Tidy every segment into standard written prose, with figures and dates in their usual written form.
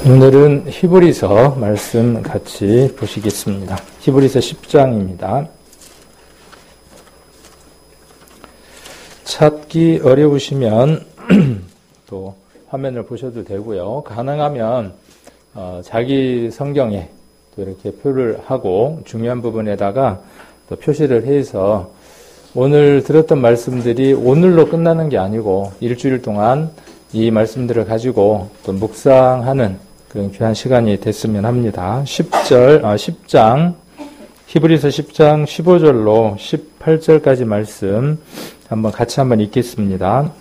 오늘은 히브리서 말씀 같이 보시겠습니다. 히브리서 10장입니다. 찾기 어려우시면 또 화면을 보셔도 되고요. 가능하면 자기 성경에 또 이렇게 표를 하고 중요한 부분에다가 또 표시를 해서 오늘 들었던 말씀들이 오늘로 끝나는 게 아니고 일주일 동안 이 말씀들을 가지고 또 묵상하는 그런 귀한 시간이 됐으면 합니다. 10장, 히브리서 10장 15절로 18절까지 말씀 같이 한번 읽겠습니다.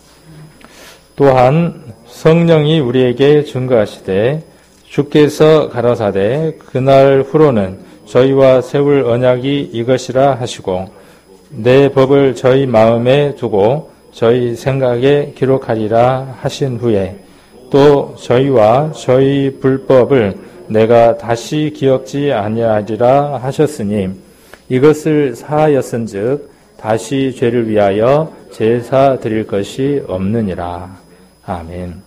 또한 성령이 우리에게 증거하시되 주께서 가라사대 그날 후로는 저희와 세울 언약이 이것이라 하시고 내 법을 저희 마음에 두고 저희 생각에 기록하리라 하신 후에 또 저희와 저희 불법을 내가 다시 기억지 아니하리라 하셨으니 이것을 사하였은즉 다시 죄를 위하여 제사 드릴 것이 없느니라. 아멘.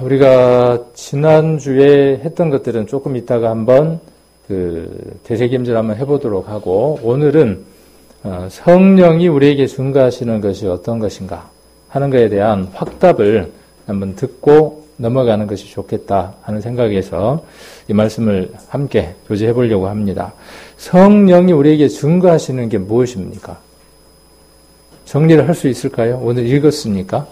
우리가 지난주에 했던 것들은 조금 이따가 한번 되새김질 한번 해보도록 하고 오늘은 성령이 우리에게 증거하시는 것이 어떤 것인가 하는 것에 대한 확답을 한번 듣고 넘어가는 것이 좋겠다 하는 생각에서 이 말씀을 함께 교제해 보려고 합니다. 성령이 우리에게 증거하시는 게 무엇입니까? 정리를 할 수 있을까요? 오늘 읽었으니까.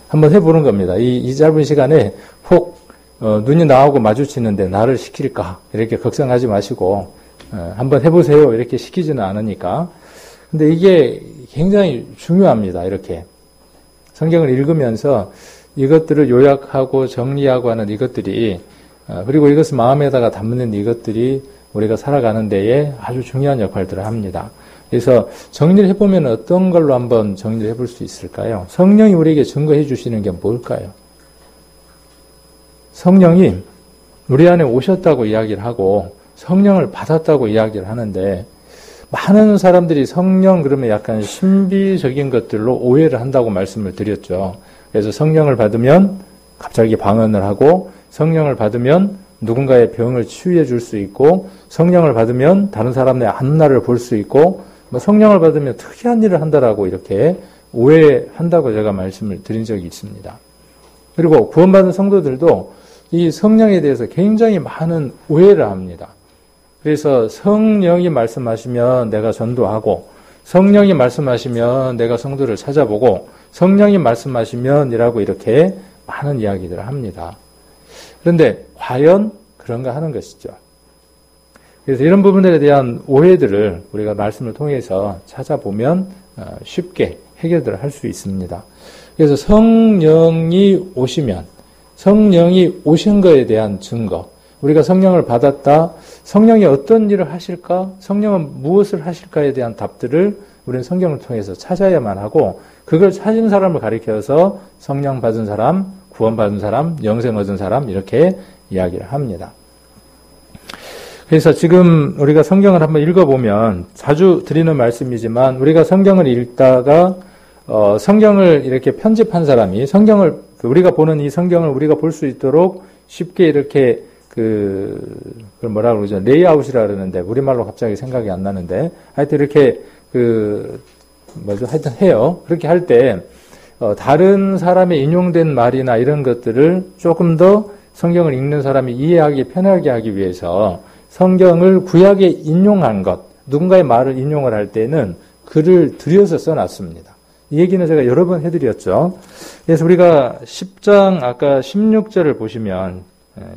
한번 해보는 겁니다. 이 짧은 시간에 혹 눈이 나하고 마주치는데 나를 시킬까? 이렇게 걱정하지 마시고 한번 해보세요. 이렇게 시키지는 않으니까. 근데 이게 굉장히 중요합니다. 이렇게 성경을 읽으면서 이것들을 요약하고 정리하고 하는 이것들이 그리고 이것을 마음에다가 담는 이것들이 우리가 살아가는 데에 아주 중요한 역할들을 합니다. 그래서 정리를 해보면 어떤 걸로 한번 정리를 해볼 수 있을까요? 성령이 우리에게 증거해 주시는 게 뭘까요? 성령이 우리 안에 오셨다고 이야기를 하고 성령을 받았다고 이야기를 하는데 많은 사람들이 성령 그러면 약간 신비적인 것들로 오해를 한다고 말씀을 드렸죠. 그래서 성령을 받으면 갑자기 방언을 하고 성령을 받으면 누군가의 병을 치유해 줄 수 있고 성령을 받으면 다른 사람의 앞날을 볼 수 있고 성령을 받으면 특이한 일을 한다라고 이렇게 오해한다고 제가 말씀을 드린 적이 있습니다. 그리고 구원받은 성도들도 이 성령에 대해서 굉장히 많은 오해를 합니다. 그래서 성령이 말씀하시면 내가 전도하고 성령이 말씀하시면 내가 성도를 찾아보고 성령이 말씀하시면 이라고 이렇게 많은 이야기들을 합니다. 그런데 과연 그런가 하는 것이죠. 그래서 이런 부분들에 대한 오해들을 우리가 말씀을 통해서 찾아보면 쉽게 해결을 할 수 있습니다. 그래서 성령이 오시면 성령이 오신 것에 대한 증거, 우리가 성령을 받았다, 성령이 어떤 일을 하실까, 성령은 무엇을 하실까에 대한 답들을 우리는 성경을 통해서 찾아야만 하고 그걸 찾은 사람을 가리켜서 성령 받은 사람, 구원받은 사람, 영생 얻은 사람 이렇게 이야기를 합니다. 그래서 지금 우리가 성경을 한번 읽어보면 자주 드리는 말씀이지만 우리가 성경을 읽다가 성경을 이렇게 편집한 사람이 우리가 보는 이 성경을 우리가 볼 수 있도록 쉽게 이렇게 그걸 뭐라 그러죠? 레이아웃이라 그러는데 우리말로 갑자기 생각이 안 나는데 하여튼 이렇게 하여튼 해요. 그렇게 할 때 다른 사람의 인용된 말이나 이런 것들을 조금 더 성경을 읽는 사람이 이해하기 편하게 하기 위해서 성경을 구약에 인용한 것, 누군가의 말을 인용을 할 때는 글을 들여서 써놨습니다. 이 얘기는 제가 여러 번 해드렸죠. 그래서 우리가 10장 아까 16절을 보시면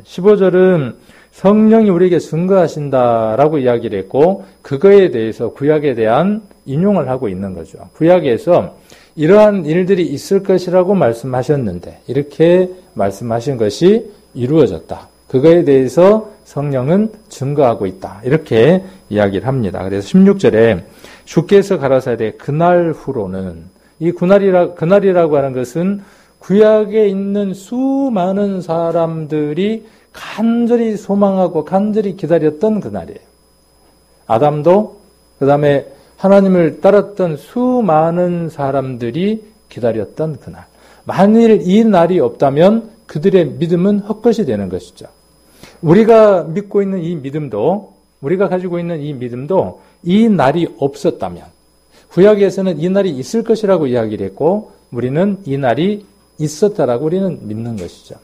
15절은 성령이 우리에게 증거하신다라고 이야기를 했고 그거에 대해서 구약에 대한 인용을 하고 있는 거죠. 구약에서 이러한 일들이 있을 것이라고 말씀하셨는데 이렇게 말씀하신 것이 이루어졌다. 그거에 대해서 성령은 증거하고 있다. 이렇게 이야기를 합니다. 그래서 16절에 주께서 가라사대 그날 후로는 이 그날이라고 하는 것은 구약에 있는 수많은 사람들이 간절히 소망하고 간절히 기다렸던 그날이에요. 아담도 그다음에 하나님을 따랐던 수많은 사람들이 기다렸던 그날. 만일 이 날이 없다면 그들의 믿음은 헛것이 되는 것이죠. 우리가 믿고 있는 이 믿음도, 우리가 가지고 있는 이 믿음도 이 날이 없었다면, 구약에서는 이 날이 있을 것이라고 이야기를 했고 우리는 이 날이 있었다라고 우리는 믿는 것이죠.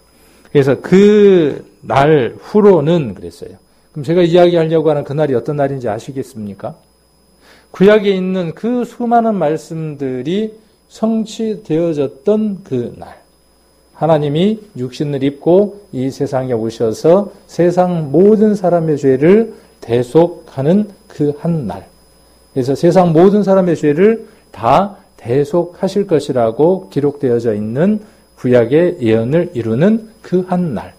그래서 그 날 후로는 그랬어요. 그럼 제가 이야기하려고 하는 그 날이 어떤 날인지 아시겠습니까? 구약에 있는 그 수많은 말씀들이 성취되어졌던 그 날. 하나님이 육신을 입고 이 세상에 오셔서 세상 모든 사람의 죄를 대속하는 그 한 날. 그래서 세상 모든 사람의 죄를 다 대속하실 것이라고 기록되어져 있는 구약의 예언을 이루는 그 한 날.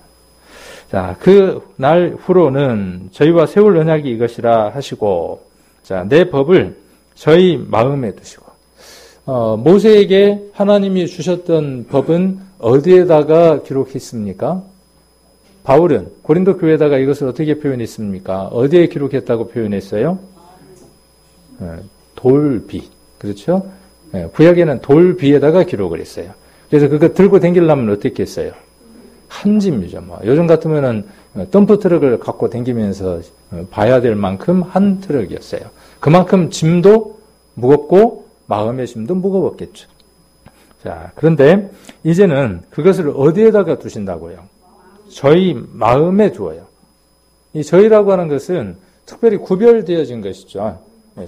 자, 그 날 후로는 저희와 세울 언약이 이것이라 하시고, 자, 내 법을 저희 마음에 두시고, 모세에게 하나님이 주셨던 법은 어디에다가 기록했습니까? 바울은 고린도 교회에다가 이것을 어떻게 표현했습니까? 어디에 기록했다고 표현했어요? 돌비. 그렇죠? 구약에는 돌비에다가 기록을 했어요. 그래서 그거 들고 다니려면 어떻게 했어요? 한 짐이죠. 뭐. 요즘 같으면은 덤프 트럭을 갖고 다니면서 봐야 될 만큼 한 트럭이었어요. 그만큼 짐도 무겁고 마음의 짐도 무거웠겠죠. 자, 그런데 이제는 그것을 어디에다가 두신다고요? 저희 마음에 두어요. 이 저희라고 하는 것은 특별히 구별되어진 것이죠.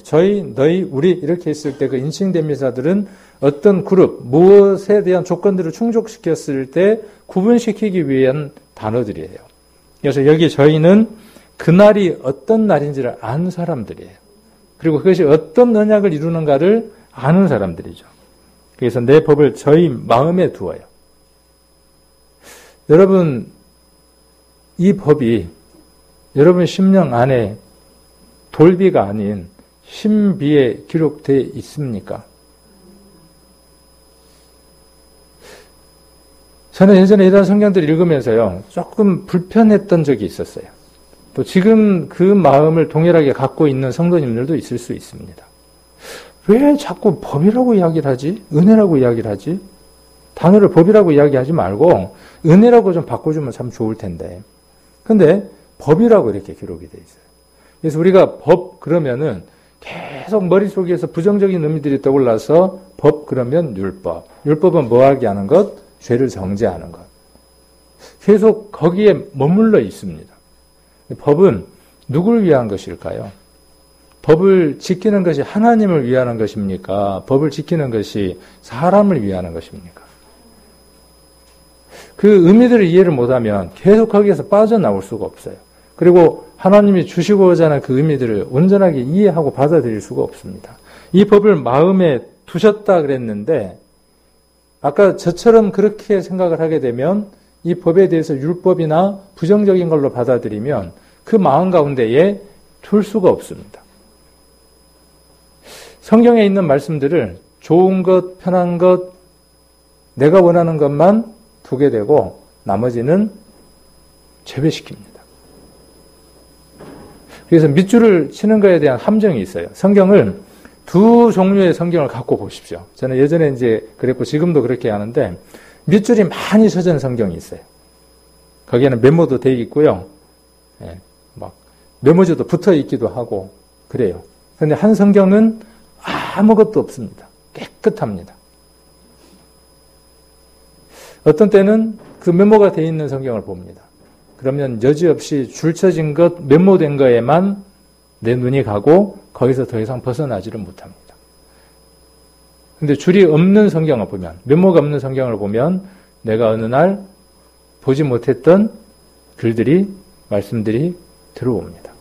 저희, 너희, 우리 이렇게 했을 때 그 인칭 대명사들은 어떤 그룹, 무엇에 대한 조건들을 충족시켰을 때 구분시키기 위한 단어들이에요. 그래서 여기 저희는 그날이 어떤 날인지를 아는 사람들이에요. 그리고 그것이 어떤 언약을 이루는가를 아는 사람들이죠. 그래서 내 법을 저희 마음에 두어요. 여러분, 이 법이 여러분 심령 안에 돌비가 아닌 신비에 기록되어 있습니까? 저는 예전에 이런 성경들을 읽으면서요, 조금 불편했던 적이 있었어요. 또 지금 그 마음을 동일하게 갖고 있는 성도님들도 있을 수 있습니다. 왜 자꾸 법이라고 이야기를 하지? 은혜라고 이야기를 하지? 단어를 법이라고 이야기하지 말고 은혜라고 좀 바꿔주면 참 좋을 텐데. 근데 법이라고 이렇게 기록이 되어 있어요. 그래서 우리가 법 그러면은 계속 머릿속에서 부정적인 의미들이 떠올라서 법 그러면 율법. 율법은 뭐하게 하는 것? 죄를 정죄하는 것. 계속 거기에 머물러 있습니다. 법은 누구를 위한 것일까요? 법을 지키는 것이 하나님을 위하는 것입니까? 법을 지키는 것이 사람을 위하는 것입니까? 그 의미들을 이해를 못하면 계속 거기에서 빠져나올 수가 없어요. 그리고 하나님이 주시고자 하는 그 의미들을 온전하게 이해하고 받아들일 수가 없습니다. 이 법을 마음에 두셨다 그랬는데 아까 저처럼 그렇게 생각을 하게 되면 이 법에 대해서 율법이나 부정적인 걸로 받아들이면 그 마음 가운데에 둘 수가 없습니다. 성경에 있는 말씀들을 좋은 것, 편한 것, 내가 원하는 것만 두게 되고 나머지는 제외시킵니다. 그래서 밑줄을 치는 것에 대한 함정이 있어요. 성경을 두 종류의 성경을 갖고 보십시오. 저는 예전에 이제 그랬고 지금도 그렇게 하는데 밑줄이 많이 쳐진 성경이 있어요. 거기에는 메모도 되어 있고요. 막 메모지도 붙어 있기도 하고 그래요. 그런데 한 성경은 아무것도 없습니다. 깨끗합니다. 어떤 때는 그 메모가 되어 있는 성경을 봅니다. 그러면 여지없이 줄 쳐진 것, 메모된 거에만 내 눈이 가고 거기서 더 이상 벗어나지를 못합니다. 근데 줄이 없는 성경을 보면, 메모가 없는 성경을 보면 내가 어느 날 보지 못했던 글들이, 말씀들이 들어옵니다.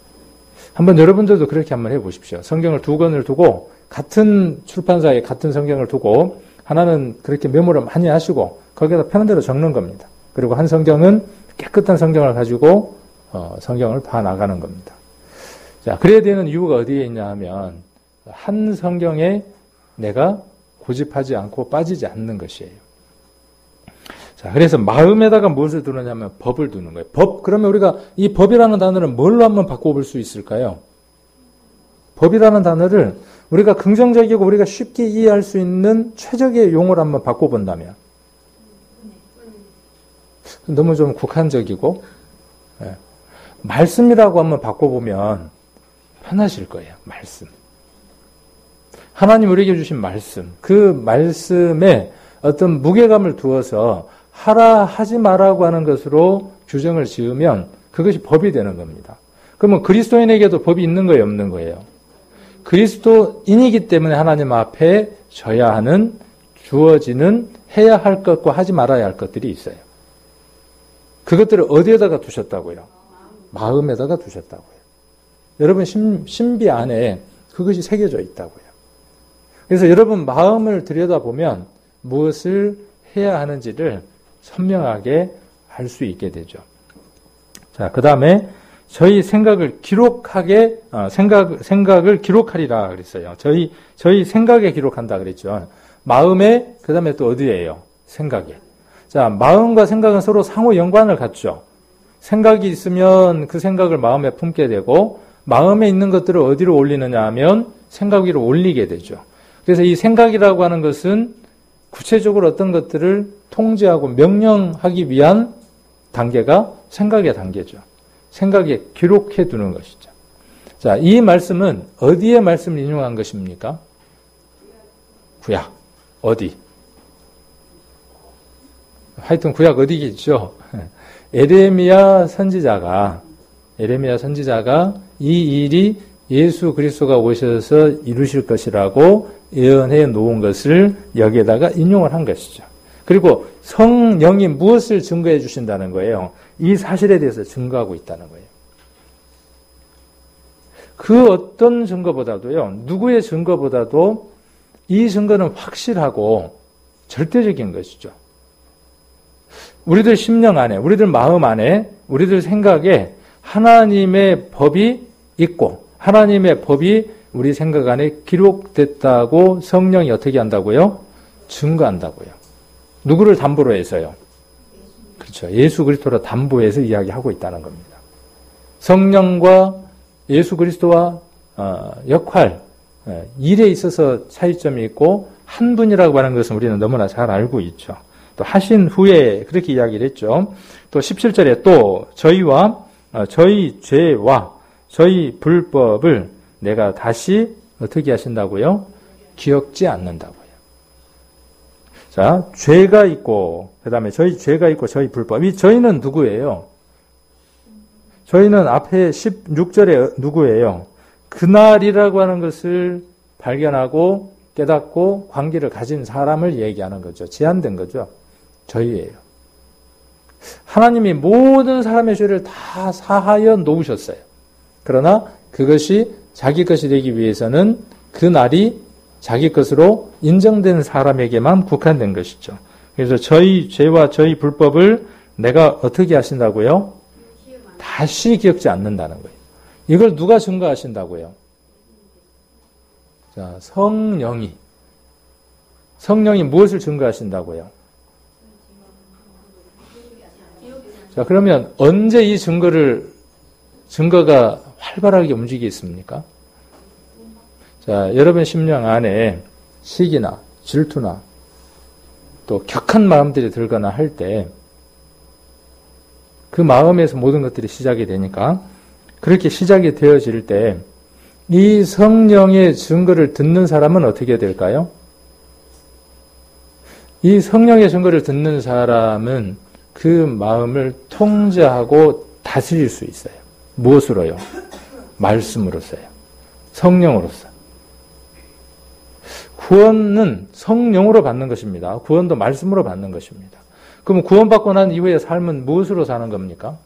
한번 여러분들도 그렇게 한번 해보십시오. 성경을 두 권을 두고 같은 출판사에 같은 성경을 두고 하나는 그렇게 메모를 많이 하시고 거기에다 편한 대로 적는 겁니다. 그리고 한 성경은 깨끗한 성경을 가지고 성경을 봐나가는 겁니다. 자, 그래야 되는 이유가 어디에 있냐 하면 한 성경에 내가 고집하지 않고 빠지지 않는 것이에요. 자, 그래서 마음에다가 무엇을 두느냐면 법을 두는 거예요. 법, 그러면 우리가 이 법이라는 단어를 뭘로 한번 바꿔볼 수 있을까요? 법이라는 단어를 우리가 긍정적이고 우리가 쉽게 이해할 수 있는 최적의 용어를 한번 바꿔본다면 너무 좀 국한적이고 말씀이라고 한번 바꿔보면 편하실 거예요. 말씀. 하나님 우리에게 주신 말씀. 그 말씀에 어떤 무게감을 두어서 하라 하지 마라고 하는 것으로 규정을 지으면 그것이 법이 되는 겁니다. 그러면 그리스도인에게도 법이 있는 거예요, 없는 거예요? 그리스도인이기 때문에 하나님 앞에 져야 하는, 주어지는, 해야 할 것과 하지 말아야 할 것들이 있어요. 그것들을 어디에다가 두셨다고요? 마음에다가 두셨다고요. 여러분 신비 안에 그것이 새겨져 있다고요. 그래서 여러분 마음을 들여다보면 무엇을 해야 하는지를 선명하게 알 수 있게 되죠. 자, 그 다음에 저희 생각을 생각을 기록하리라 그랬어요. 저희 생각에 기록한다 그랬죠. 마음에, 그 다음에 또 어디예요? 생각에. 자, 마음과 생각은 서로 상호 연관을 갖죠. 생각이 있으면 그 생각을 마음에 품게 되고, 마음에 있는 것들을 어디로 올리느냐 하면 생각 위로 올리게 되죠. 그래서 이 생각이라고 하는 것은 구체적으로 어떤 것들을 통제하고 명령하기 위한 단계가 생각의 단계죠. 생각에 기록해 두는 것이죠. 자, 이 말씀은 어디에 말씀을 인용한 것입니까? 구약. 어디? 하여튼 구약 어디겠죠? 에레미야 선지자가 이 일이 예수 그리스도가 오셔서 이루실 것이라고 예언해 놓은 것을 여기에다가 인용을 한 것이죠. 그리고 성령이 무엇을 증거해 주신다는 거예요? 이 사실에 대해서 증거하고 있다는 거예요. 그 어떤 증거보다도요, 누구의 증거보다도 이 증거는 확실하고 절대적인 것이죠. 우리들 심령 안에, 우리들 마음 안에, 우리들 생각에 하나님의 법이 있고 하나님의 법이 우리 생각 안에 기록됐다고 성령이 어떻게 한다고요? 증거한다고요. 누구를 담보로 해서요? 그렇죠. 예수 그리스도로 담보해서 이야기하고 있다는 겁니다. 성령과 예수 그리스도와 역할, 일에 있어서 차이점이 있고 한 분이라고 하는 것은 우리는 너무나 잘 알고 있죠. 또 하신 후에 그렇게 이야기를 했죠. 또 17절에 또 저희 죄와 저희 불법을 내가 다시 어떻게 하신다고요? 기억지 않는다고요. 자, 죄가 있고 그 다음에 저희 죄가 있고 저희 불법. 이 저희는 누구예요? 저희는 앞에 16절에 누구예요? 그날이라고 하는 것을 발견하고 깨닫고 관계를 가진 사람을 얘기하는 거죠. 제한된 거죠. 저희예요. 하나님이 모든 사람의 죄를 다 사하여 놓으셨어요. 그러나 그것이 자기 것이 되기 위해서는 그 날이 자기 것으로 인정된 사람에게만 국한된 것이죠. 그래서 저희 죄와 저희 불법을 내가 어떻게 하신다고요? 다시 기억지 않는다는 거예요. 이걸 누가 증거하신다고요? 자, 성령이 무엇을 증거하신다고요? 자, 그러면 언제 이 증거가 활발하게 움직이겠습니까? 자, 여러분 심령 안에 시기나 질투나 또 격한 마음들이 들거나 할 때 그 마음에서 모든 것들이 시작이 되니까 그렇게 시작이 되어질 때 이 성령의 증거를 듣는 사람은 어떻게 될까요? 이 성령의 증거를 듣는 사람은 그 마음을 통제하고 다스릴 수 있어요. 무엇으로요? 말씀으로서요. 성령으로서. 구원은 성령으로 받는 것입니다. 구원도 말씀으로 받는 것입니다. 그럼 구원받고 난 이후의 삶은 무엇으로 사는 겁니까?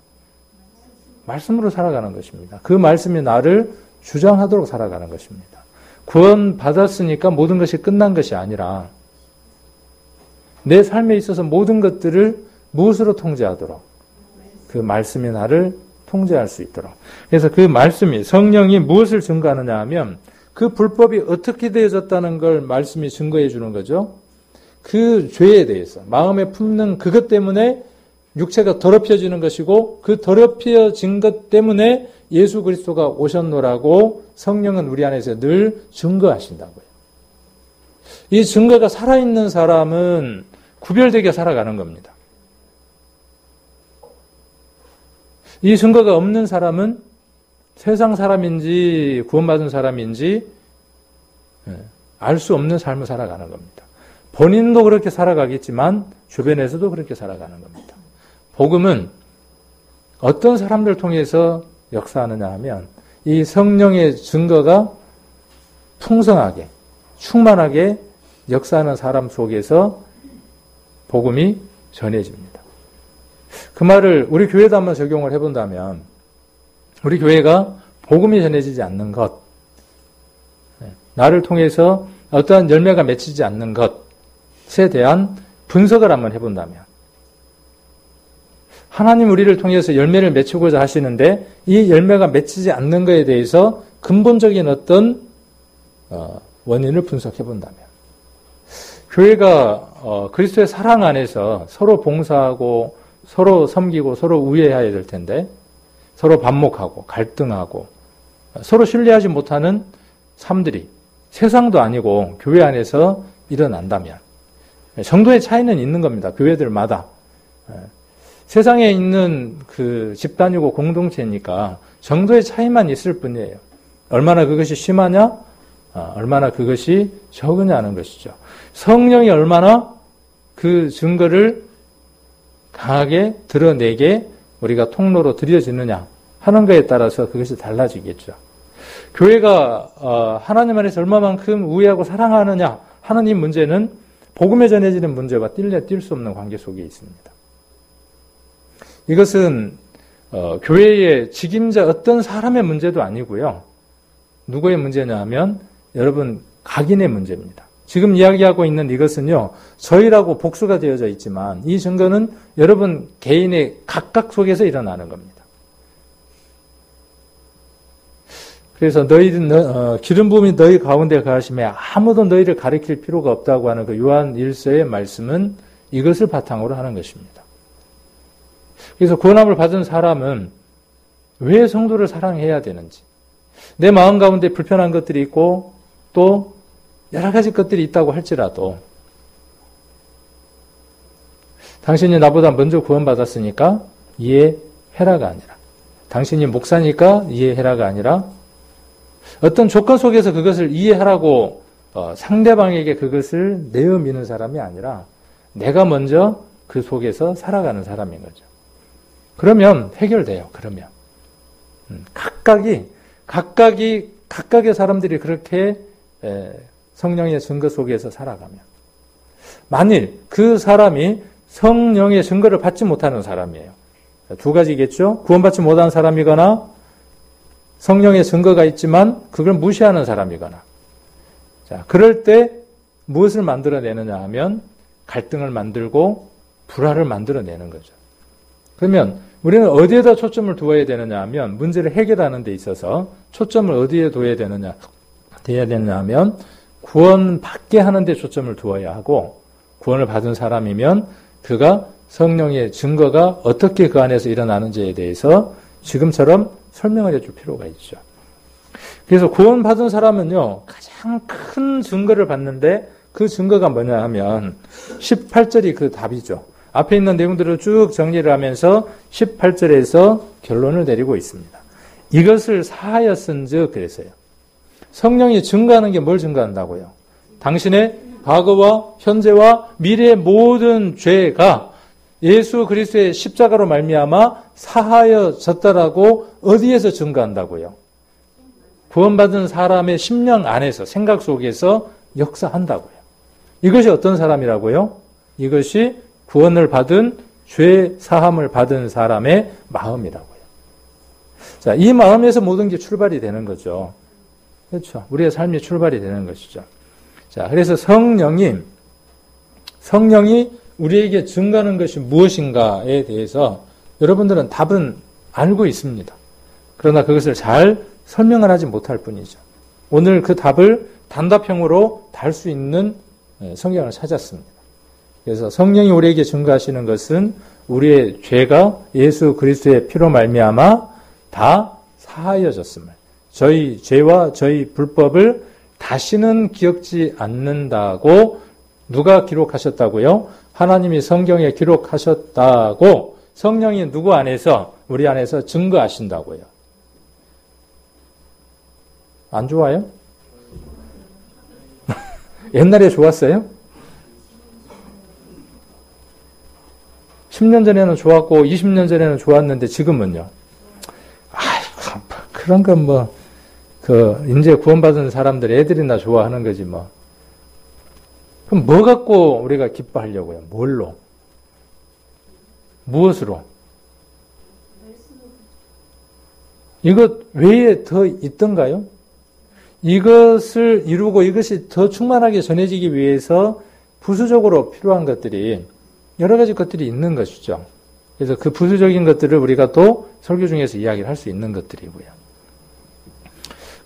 말씀으로 살아가는 것입니다. 그 말씀이 나를 주장하도록 살아가는 것입니다. 구원받았으니까 모든 것이 끝난 것이 아니라 내 삶에 있어서 모든 것들을 무엇으로 통제하도록? 그 말씀이 나를 통제할 수 있도록. 그래서 그 말씀이, 성령이 무엇을 증거하느냐 하면 그 불법이 어떻게 되어졌다는 걸 말씀이 증거해 주는 거죠. 그 죄에 대해서 마음에 품는 그것 때문에 육체가 더럽혀지는 것이고 그 더럽혀진 것 때문에 예수 그리스도가 오셨노라고 성령은 우리 안에서 늘 증거하신다고요. 이 증거가 살아있는 사람은 구별되게 살아가는 겁니다. 이 증거가 없는 사람은 세상 사람인지 구원받은 사람인지 알 수 없는 삶을 살아가는 겁니다. 본인도 그렇게 살아가겠지만 주변에서도 그렇게 살아가는 겁니다. 복음은 어떤 사람들 통해서 역사하느냐 하면 이 성령의 증거가 풍성하게 충만하게 역사하는 사람 속에서 복음이 전해집니다. 그 말을 우리 교회도 한번 적용을 해본다면 우리 교회가 복음이 전해지지 않는 것, 나를 통해서 어떠한 열매가 맺히지 않는 것에 대한 분석을 한번 해본다면 하나님 우리를 통해서 열매를 맺히고자 하시는데 이 열매가 맺히지 않는 것에 대해서 근본적인 어떤 원인을 분석해 본다면 교회가 그리스도의 사랑 안에서 서로 봉사하고 서로 섬기고 서로 우애해야 될 텐데 서로 반목하고 갈등하고 서로 신뢰하지 못하는 삶들이 세상도 아니고 교회 안에서 일어난다면 정도의 차이는 있는 겁니다. 교회들마다. 세상에 있는 그 집단이고 공동체니까 정도의 차이만 있을 뿐이에요. 얼마나 그것이 심하냐? 얼마나 그것이 적으냐 하는 것이죠. 성령이 얼마나 그 증거를 강하게 드러내게 우리가 통로로 들여지느냐 하는 것에 따라서 그것이 달라지겠죠. 교회가 하나님 안에서 얼마만큼 우애하고 사랑하느냐 하는 이 문제는 복음에 전해지는 문제와 뗄 수 없는 관계 속에 있습니다. 이것은 교회의 직임자 어떤 사람의 문제도 아니고요. 누구의 문제냐 하면 여러분 각인의 문제입니다. 지금 이야기하고 있는 이것은요. 저희라고 복수가 되어져 있지만 이 증거는 여러분 개인의 각각 속에서 일어나는 겁니다. 그래서 기름 부음이 너희 가운데 가심에 아무도 너희를 가리킬 필요가 없다고 하는 그 요한 1서의 말씀은 이것을 바탕으로 하는 것입니다. 그래서 구원함을 받은 사람은 왜 성도를 사랑해야 되는지, 내 마음 가운데 불편한 것들이 있고 또 여러 가지 것들이 있다고 할지라도 당신이 나보다 먼저 구원받았으니까 이해해라가 아니라, 당신이 목사니까 이해해라가 아니라 어떤 조건 속에서 그것을 이해하라고 상대방에게 그것을 내어 미는 사람이 아니라 내가 먼저 그 속에서 살아가는 사람인 거죠. 그러면 해결돼요. 그러면 각각의 사람들이 그렇게 성령의 증거 속에서 살아가면, 만일 그 사람이 성령의 증거를 받지 못하는 사람이에요. 두 가지겠죠. 구원받지 못한 사람이거나 성령의 증거가 있지만 그걸 무시하는 사람이거나. 자, 그럴 때 무엇을 만들어내느냐 하면 갈등을 만들고 불화를 만들어내는 거죠. 그러면 우리는 어디에다 초점을 두어야 되느냐 하면, 문제를 해결하는 데 있어서 초점을 어디에 둬야 되느냐 하면 구원받게 하는 데 초점을 두어야 하고, 구원을 받은 사람이면 그가 성령의 증거가 어떻게 그 안에서 일어나는지에 대해서 지금처럼 설명을 해줄 필요가 있죠. 그래서 구원받은 사람은요, 가장 큰 증거를 받는데 그 증거가 뭐냐 하면 18절이 그 답이죠. 앞에 있는 내용들을 쭉 정리를 하면서 18절에서 결론을 내리고 있습니다. 이것을 사하였은즉 그랬어요. 성령이 증거하는 게 뭘 증거한다고요? 당신의 과거와 현재와 미래의 모든 죄가 예수 그리스도의 십자가로 말미암아 사하여졌다라고 어디에서 증거한다고요? 구원받은 사람의 심령 안에서, 생각 속에서 역사한다고요. 이것이 어떤 사람이라고요? 이것이 구원을 받은, 죄 사함을 받은 사람의 마음이라고요. 자, 이 마음에서 모든 게 출발이 되는 거죠. 그렇죠. 우리의 삶이 출발이 되는 것이죠. 자, 그래서 성령이 우리에게 증거하는 것이 무엇인가에 대해서 여러분들은 답은 알고 있습니다. 그러나 그것을 잘 설명을 하지 못할 뿐이죠. 오늘 그 답을 단답형으로 달 수 있는 성경을 찾았습니다. 그래서 성령이 우리에게 증거하시는 것은 우리의 죄가 예수 그리스도의 피로 말미암아 다 사하여졌음을, 저희 죄와 저희 불법을 다시는 기억지 않는다고 누가 기록하셨다고요? 하나님이 성경에 기록하셨다고 성령이 누구 안에서, 우리 안에서 증거하신다고요. 안 좋아요? 옛날에 좋았어요? 10년 전에는 좋았고 20년 전에는 좋았는데 지금은요? 아이고, 그런 건 뭐, 이제 구원받은 사람들 애들이나 좋아하는 거지 뭐. 그럼 뭐 갖고 우리가 기뻐하려고요? 뭘로? 무엇으로? 이것 외에 더 있던가요? 이것을 이루고 이것이 더 충만하게 전해지기 위해서 부수적으로 필요한 것들이 여러 가지 것들이 있는 것이죠. 그래서 그 부수적인 것들을 우리가 또 설교 중에서 이야기를 할 수 있는 것들이고요.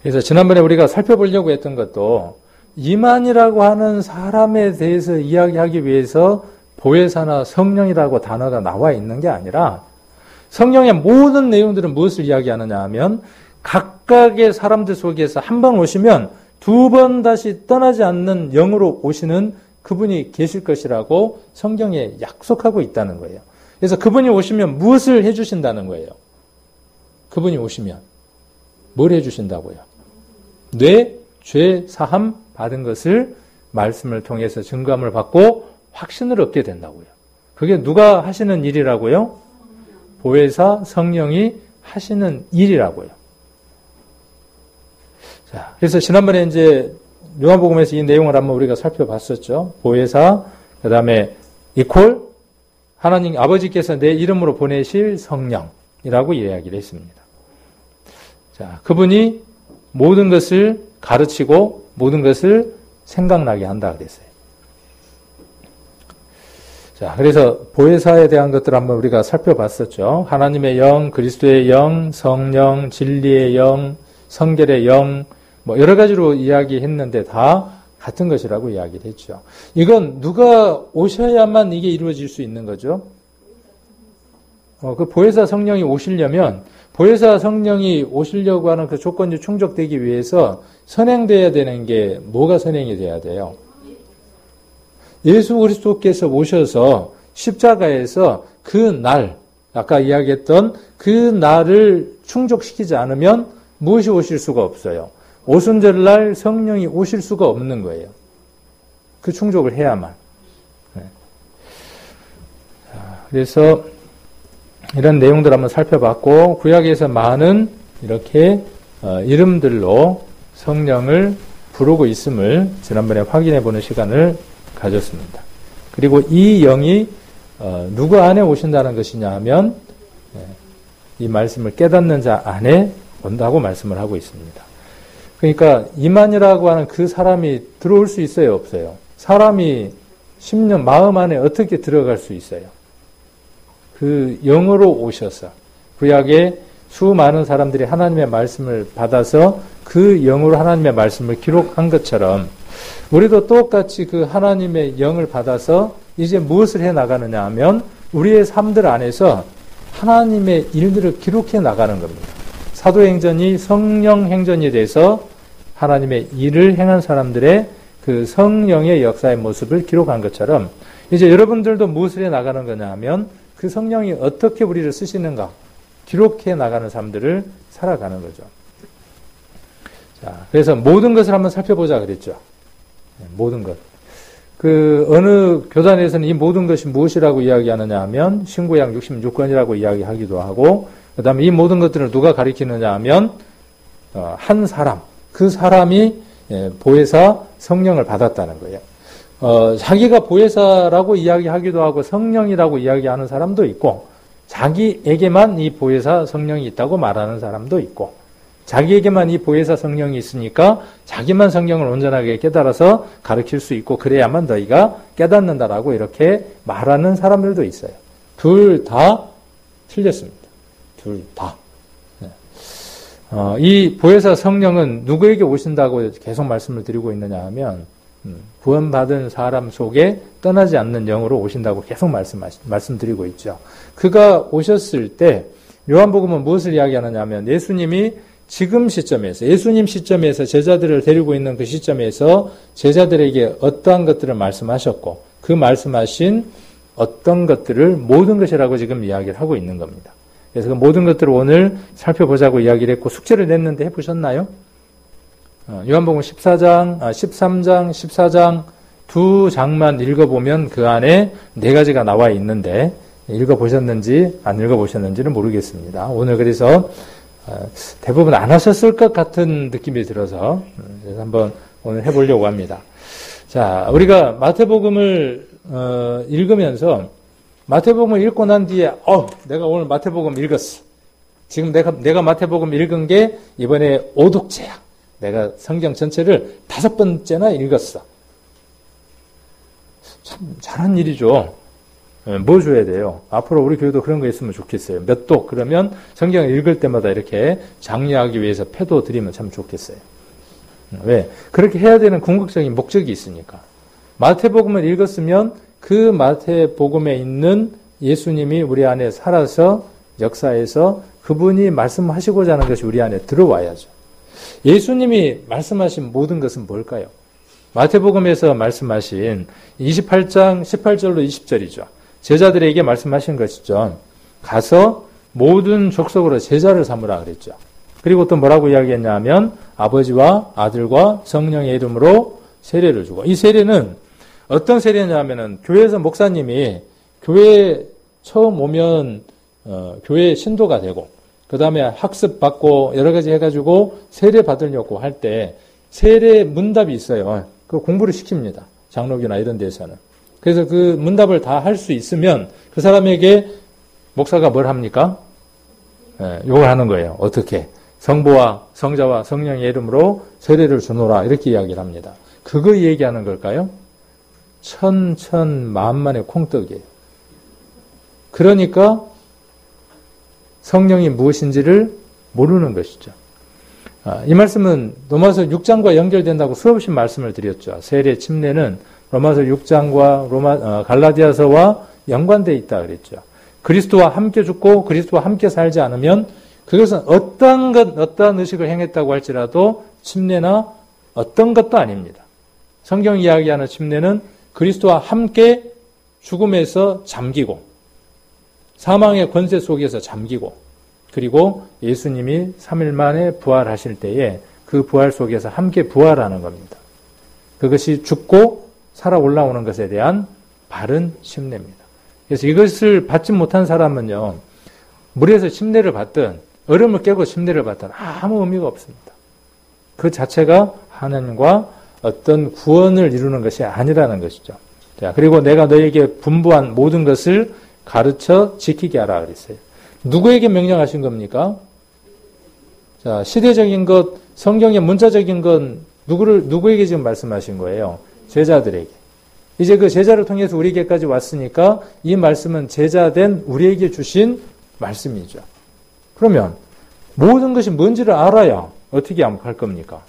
그래서 지난번에 우리가 살펴보려고 했던 것도 이만이라고 하는 사람에 대해서 이야기하기 위해서 보혜사나 성령이라고 단어가 나와 있는 게 아니라 성령의 모든 내용들은 무엇을 이야기하느냐 하면 각각의 사람들 속에서 한 번 오시면 두 번 다시 떠나지 않는 영으로 오시는 그분이 계실 것이라고 성경에 약속하고 있다는 거예요. 그래서 그분이 오시면 무엇을 해주신다는 거예요? 그분이 오시면 뭘 해주신다고요? 죄 사함 받은 것을 말씀을 통해서 증거함을 받고 확신을 얻게 된다고요. 그게 누가 하시는 일이라고요? 보혜사 성령이 하시는 일이라고요. 자, 그래서 지난번에 이제 요한복음에서 이 내용을 한번 우리가 살펴봤었죠. 보혜사, 그 다음에 이퀄, 하나님 아버지께서 내 이름으로 보내실 성령이라고 이야기를 했습니다. 자, 그분이 모든 것을 가르치고 모든 것을 생각나게 한다 그랬어요. 자, 그래서 보혜사에 대한 것들을 한번 우리가 살펴봤었죠. 하나님의 영, 그리스도의 영, 성령, 진리의 영, 성결의 영, 뭐 여러 가지로 이야기했는데 다 같은 것이라고 이야기를 했죠. 이건 누가 오셔야만 이게 이루어질 수 있는 거죠. 그 보혜사 성령이 오시려면 보혜사 성령이 오시려고 하는 그 조건이 충족되기 위해서 선행돼야 되는 게 뭐가 선행이 돼야 돼요? 예수 그리스도께서 오셔서 십자가에서 그 날, 아까 이야기했던 그 날을 충족시키지 않으면 무엇이 오실 수가 없어요. 오순절날 성령이 오실 수가 없는 거예요. 그 충족을 해야만. 그래서 이런 내용들 한번 살펴봤고 구약에서 많은 이렇게 이름들로 성령을 부르고 있음을 지난번에 확인해 보는 시간을 가졌습니다. 그리고 이 영이 누구 안에 오신다는 것이냐 하면 이 말씀을 깨닫는 자 안에 온다고 말씀을 하고 있습니다. 그러니까 이만이라고 하는 그 사람이 들어올 수 있어요, 없어요? 사람이 10년 마음 안에 어떻게 들어갈 수 있어요? 그 영으로 오셔서 구약에 수많은 사람들이 하나님의 말씀을 받아서 그 영으로 하나님의 말씀을 기록한 것처럼 우리도 똑같이 그 하나님의 영을 받아서 이제 무엇을 해 나가느냐 하면 우리의 삶들 안에서 하나님의 일들을 기록해 나가는 겁니다. 사도행전이 성령 행전이 돼서 하나님의 일을 행한 사람들의 그 성령의 역사의 모습을 기록한 것처럼 이제 여러분들도 무엇을 해 나가는 거냐 하면 그 성령이 어떻게 우리를 쓰시는가 기록해 나가는 삶들을 살아가는 거죠. 자, 그래서 모든 것을 한번 살펴보자 그랬죠. 모든 것. 어느 교단에서는 이 모든 것이 무엇이라고 이야기하느냐 하면 신구약 66권이라고 이야기하기도 하고 그 다음에 이 모든 것들을 누가 가리키느냐 하면 한 사람, 그 사람이 보혜사 성령을 받았다는 거예요. 자기가 보혜사라고 이야기하기도 하고 성령이라고 이야기하는 사람도 있고 자기에게만 이 보혜사 성령이 있다고 말하는 사람도 있고 자기에게만 이 보혜사 성령이 있으니까 자기만 성령을 온전하게 깨달아서 가르칠 수 있고 그래야만 너희가 깨닫는다라고 이렇게 말하는 사람들도 있어요. 둘 다 틀렸습니다. 둘 다. 이 보혜사 성령은 누구에게 오신다고 계속 말씀을 드리고 있느냐 하면 구원받은 사람 속에 떠나지 않는 영으로 오신다고 계속 말씀드리고 있죠. 그가 오셨을 때 요한복음은 무엇을 이야기하느냐 하면 예수님이 지금 시점에서, 예수님 시점에서 제자들을 데리고 있는 그 시점에서 제자들에게 어떠한 것들을 말씀하셨고 그 말씀하신 어떤 것들을 모든 것이라고 지금 이야기를 하고 있는 겁니다. 그래서 그 모든 것들을 오늘 살펴보자고 이야기를 했고 숙제를 냈는데 해보셨나요? 요한복음 13장, 14장 두 장만 읽어보면 그 안에 네 가지가 나와 있는데 읽어보셨는지 안 읽어보셨는지는 모르겠습니다. 오늘 그래서 대부분 안 하셨을 것 같은 느낌이 들어서 그래서 한번 오늘 해보려고 합니다. 자, 우리가 마태복음을 읽으면서 마태복음을 읽고 난 뒤에 내가 오늘 마태복음 읽었어. 지금 내가 마태복음 읽은 게 이번에 5독째야. 내가 성경 전체를 5번째나 읽었어. 참 잘한 일이죠. 뭐 줘야 돼요? 앞으로 우리 교회도 그런 거 있으면 좋겠어요. 몇 독 그러면 성경을 읽을 때마다 이렇게 장려하기 위해서 패도 드리면 참 좋겠어요. 왜? 그렇게 해야 되는 궁극적인 목적이 있으니까. 마태복음을 읽었으면 그 마태복음에 있는 예수님이 우리 안에 살아서 역사에서 그분이 말씀하시고자 하는 것이 우리 안에 들어와야죠. 예수님이 말씀하신 모든 것은 뭘까요? 마태복음에서 말씀하신 28장 18절로 20절이죠. 제자들에게 말씀하신 것이죠. 가서 모든 족속으로 제자를 삼으라 그랬죠. 그리고 또 뭐라고 이야기했냐 하면 아버지와 아들과 성령의 이름으로 세례를 주고, 이 세례는 어떤 세례냐 하면은 교회에서 목사님이 교회에 처음 오면 교회 신도가 되고 그 다음에 학습받고 여러 가지 해가지고 세례 받으려고 할 때 세례 문답이 있어요. 그 공부를 시킵니다. 장로교나 이런 데서는. 그래서 그 문답을 다 할 수 있으면 그 사람에게 목사가 뭘 합니까? 요걸 하는 거예요. 어떻게? 성부와 성자와 성령의 이름으로 세례를 주노라 이렇게 이야기를 합니다. 그거 얘기하는 걸까요? 천만만의 콩떡이에요. 그러니까 성령이 무엇인지를 모르는 것이죠. 이 말씀은 로마서 6장과 연결된다고 수없이 말씀을 드렸죠. 세례 침례는 로마서 6장과 갈라디아서와 연관되어 있다 그랬죠. 그리스도와 함께 죽고 그리스도와 함께 살지 않으면 그것은 어떠한 의식을 행했다고 할지라도 침례나 어떤 것도 아닙니다. 성경 이야기하는 침례는 그리스도와 함께 죽음에서 잠기고 사망의 권세 속에서 잠기고 그리고 예수님이 3일 만에 부활하실 때에 그 부활 속에서 함께 부활하는 겁니다. 그것이 죽고 살아 올라오는 것에 대한 바른 침례입니다. 그래서 이것을 받지 못한 사람은요, 물에서 침례를 받든 얼음을 깨고 침례를 받든 아무 의미가 없습니다. 그 자체가 하나님과 어떤 구원을 이루는 것이 아니라는 것이죠. 자, 그리고 내가 너에게 분부한 모든 것을 가르쳐 지키게 하라 그랬어요. 누구에게 명령하신 겁니까? 자, 시대적인 것, 성경의 문자적인 건 누구에게 지금 말씀하신 거예요? 제자들에게. 이제 그 제자를 통해서 우리에게까지 왔으니까 이 말씀은 제자된 우리에게 주신 말씀이죠. 그러면 모든 것이 뭔지를 알아야 어떻게 할 겁니까?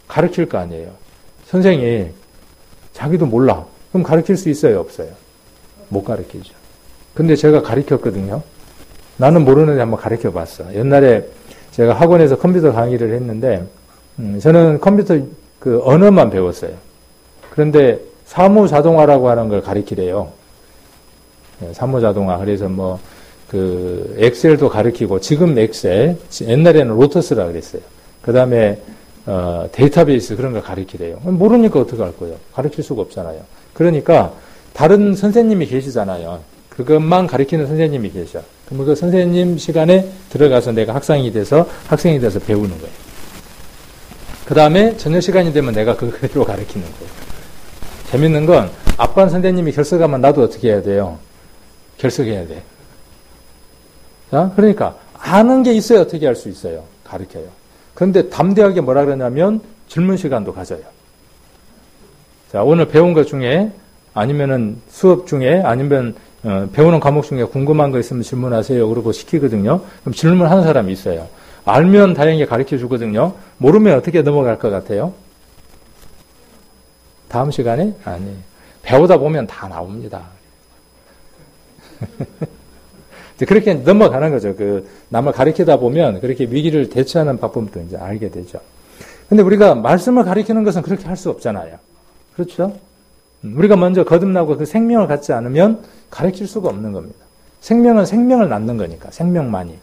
가르칠 거 아니에요. 선생이 자기도 몰라. 그럼 가르칠 수 있어요? 없어요? 못 가르치죠. 근데 제가 가르쳤거든요. 나는 모르는데 한번 가르쳐 봤어. 옛날에 제가 학원에서 컴퓨터 강의를 했는데, 저는 컴퓨터 그 언어만 배웠어요. 그런데 사무자동화라고 하는 걸 가르치래요. 사무자동화. 그래서 그 엑셀도 가르치고, 지금 엑셀, 옛날에는 로터스라 그랬어요. 그 다음에 데이터베이스 그런 걸 가르치래요. 모르니까 어떻게 할 거예요? 가르칠 수가 없잖아요. 그러니까 다른 선생님이 계시잖아요. 그것만 가르치는 선생님이 계셔. 그럼 그 선생님 시간에 들어가서 내가 학생이 돼서 배우는 거예요. 그 다음에 저녁 시간이 되면 내가 그대로 가르치는 거예요. 재밌는 건 앞반 선생님이 결석하면 나도 어떻게 해야 돼요? 결석해야 돼. 자, 그러니까 아는 게 있어야 어떻게 할 수 있어요? 가르쳐요. 그런데 담대하게 뭐라 그러냐면 질문 시간도 가져요. 자, 오늘 배운 것 중에 아니면은 수업 중에 아니면 배우는 과목 중에 궁금한 거 있으면 질문하세요. 그러고 시키거든요. 그럼 질문하는 사람이 있어요. 알면 다행히 가르쳐 주거든요. 모르면 어떻게 넘어갈 것 같아요? 다음 시간에? 아니에요. 배우다 보면 다 나옵니다. 그렇게 넘어가는 거죠. 남을 가르치다 보면 그렇게 위기를 대처하는 방법도 이제 알게 되죠. 근데 우리가 말씀을 가르치는 것은 그렇게 할 수 없잖아요. 그렇죠? 우리가 먼저 거듭나고 그 생명을 갖지 않으면 가르칠 수가 없는 겁니다. 생명은 생명을 낳는 거니까, 생명만이.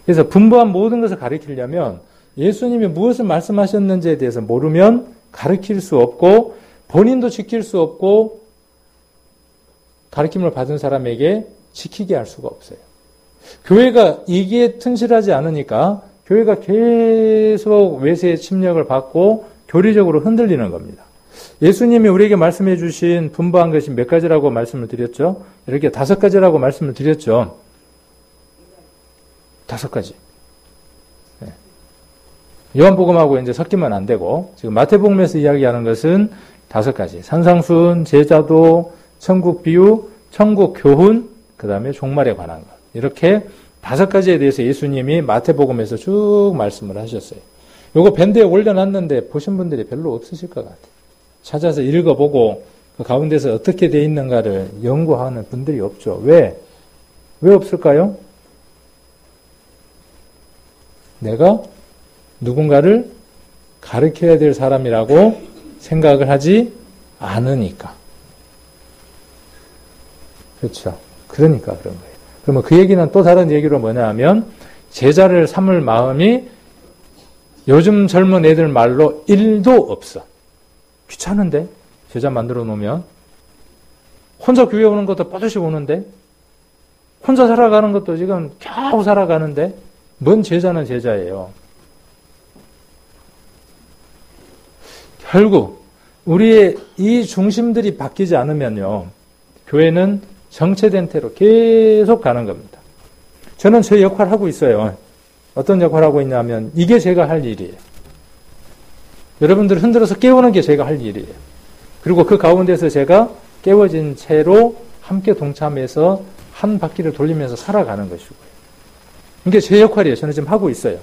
그래서 분부한 모든 것을 가르치려면 예수님이 무엇을 말씀하셨는지에 대해서 모르면 가르칠 수 없고 본인도 지킬 수 없고 가르침을 받은 사람에게 지키게 할 수가 없어요. 교회가 이기에 튼실하지 않으니까 교회가 계속 외세의 침략을 받고 교리적으로 흔들리는 겁니다. 예수님이 우리에게 말씀해 주신 분부한 것이 몇 가지라고 말씀을 드렸죠? 이렇게 5가지라고 말씀을 드렸죠. 5가지. 네. 요한복음하고 이제 섞이면 안 되고, 지금 마태복음에서 이야기하는 것은 5가지. 산상수훈, 제자도, 천국 비유, 천국 교훈, 그 다음에 종말에 관한 것. 이렇게 5가지에 대해서 예수님이 마태복음에서 쭉 말씀을 하셨어요. 요거 밴드에 올려놨는데 보신 분들이 별로 없으실 것 같아요. 찾아서 읽어보고 그 가운데서 어떻게 돼 있는가를 연구하는 분들이 없죠. 왜? 왜 없을까요? 내가 누군가를 가르쳐야 될 사람이라고 생각을 하지 않으니까. 그렇죠. 그러니까 그런 거예요. 그러면 그 얘기는 또 다른 얘기로 뭐냐 하면 제자를 삼을 마음이 요즘 젊은 애들 말로 1도 없어. 귀찮은데? 제자 만들어 놓으면. 혼자 교회 오는 것도 빠듯이 오는데? 혼자 살아가는 것도 지금 겨우 살아가는데? 뭔 제자는 제자예요. 결국 우리의 이 중심들이 바뀌지 않으면요. 교회는 정체된 태로 계속 가는 겁니다. 저는 제 역할을 하고 있어요. 어떤 역할을 하고 있냐면 이게 제가 할 일이에요. 여러분들을 흔들어서 깨우는 게 제가 할 일이에요. 그리고 그 가운데서 제가 깨워진 채로 함께 동참해서 한 바퀴를 돌리면서 살아가는 것이고요. 이게 제 역할이에요. 저는 지금 하고 있어요.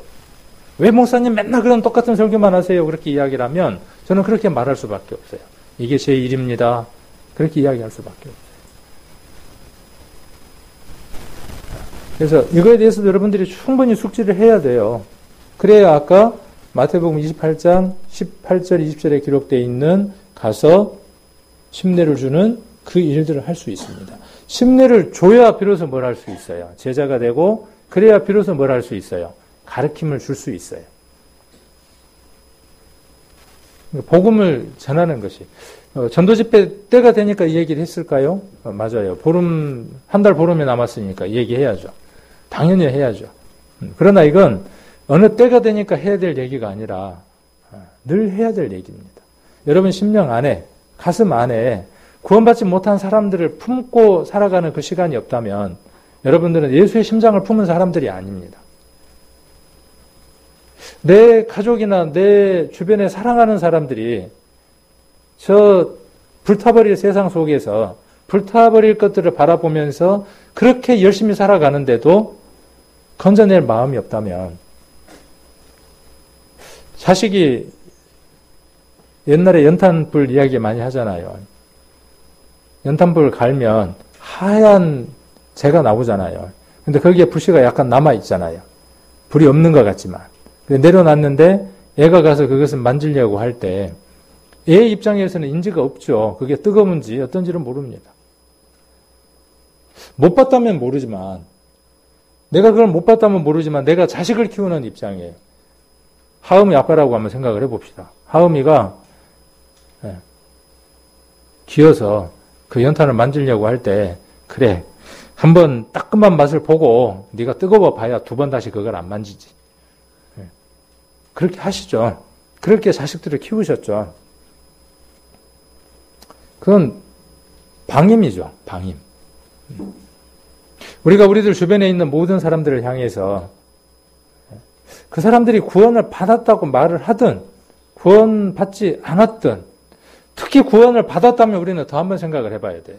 왜 목사님 맨날 그런 똑같은 설교만 하세요? 그렇게 이야기를 하면 저는 그렇게 말할 수밖에 없어요. 이게 제 일입니다. 그렇게 이야기할 수밖에 없어요. 그래서 이거에 대해서도 여러분들이 충분히 숙지를 해야 돼요. 그래야 아까 마태복음 28장 18절 20절에 기록되어 있는 가서 심례를 주는 그 일들을 할 수 있습니다. 심례를 줘야 비로소 뭘 할 수 있어요. 제자가 되고 그래야 비로소 뭘 할 수 있어요. 가르침을 줄 수 있어요. 복음을 전하는 것이. 전도 집회 때가 되니까 이 얘기를 했을까요? 맞아요. 한 달 보름이 남았으니까 이 얘기 해야죠. 당연히 해야죠. 그러나 이건 어느 때가 되니까 해야 될 얘기가 아니라 늘 해야 될 얘기입니다. 여러분 심령 안에, 가슴 안에 구원받지 못한 사람들을 품고 살아가는 그 시간이 없다면 여러분들은 예수의 심장을 품은 사람들이 아닙니다. 내 가족이나 내 주변에 사랑하는 사람들이 저 불타버릴 세상 속에서 불타버릴 것들을 바라보면서 그렇게 열심히 살아가는데도 건져낼 마음이 없다면 자식이 옛날에 연탄불 이야기 많이 하잖아요. 연탄불 갈면 하얀 재가 나오잖아요. 근데 거기에 불씨가 약간 남아있잖아요. 불이 없는 것 같지만. 내려놨는데 애가 가서 그것을 만지려고 할 때 애 입장에서는 인지가 없죠. 그게 뜨거운지 어떤지는 모릅니다. 못 봤다면 모르지만 내가 그걸 못 봤다면 모르지만 내가 자식을 키우는 입장이에요. 하음이 아빠라고 한번 생각을 해봅시다. 하음이가 기어서 그 연탄을 만지려고 할 때 그래 한번 따끔한 맛을 보고 네가 뜨거워 봐야 2번 다시 그걸 안 만지지. 그렇게 하시죠. 그렇게 자식들을 키우셨죠. 그건 방임이죠. 방임. 우리가 우리들 주변에 있는 모든 사람들을 향해서 그 사람들이 구원을 받았다고 말을 하든 구원받지 않았든 특히 구원을 받았다면 우리는 더 한번 생각을 해봐야 돼요.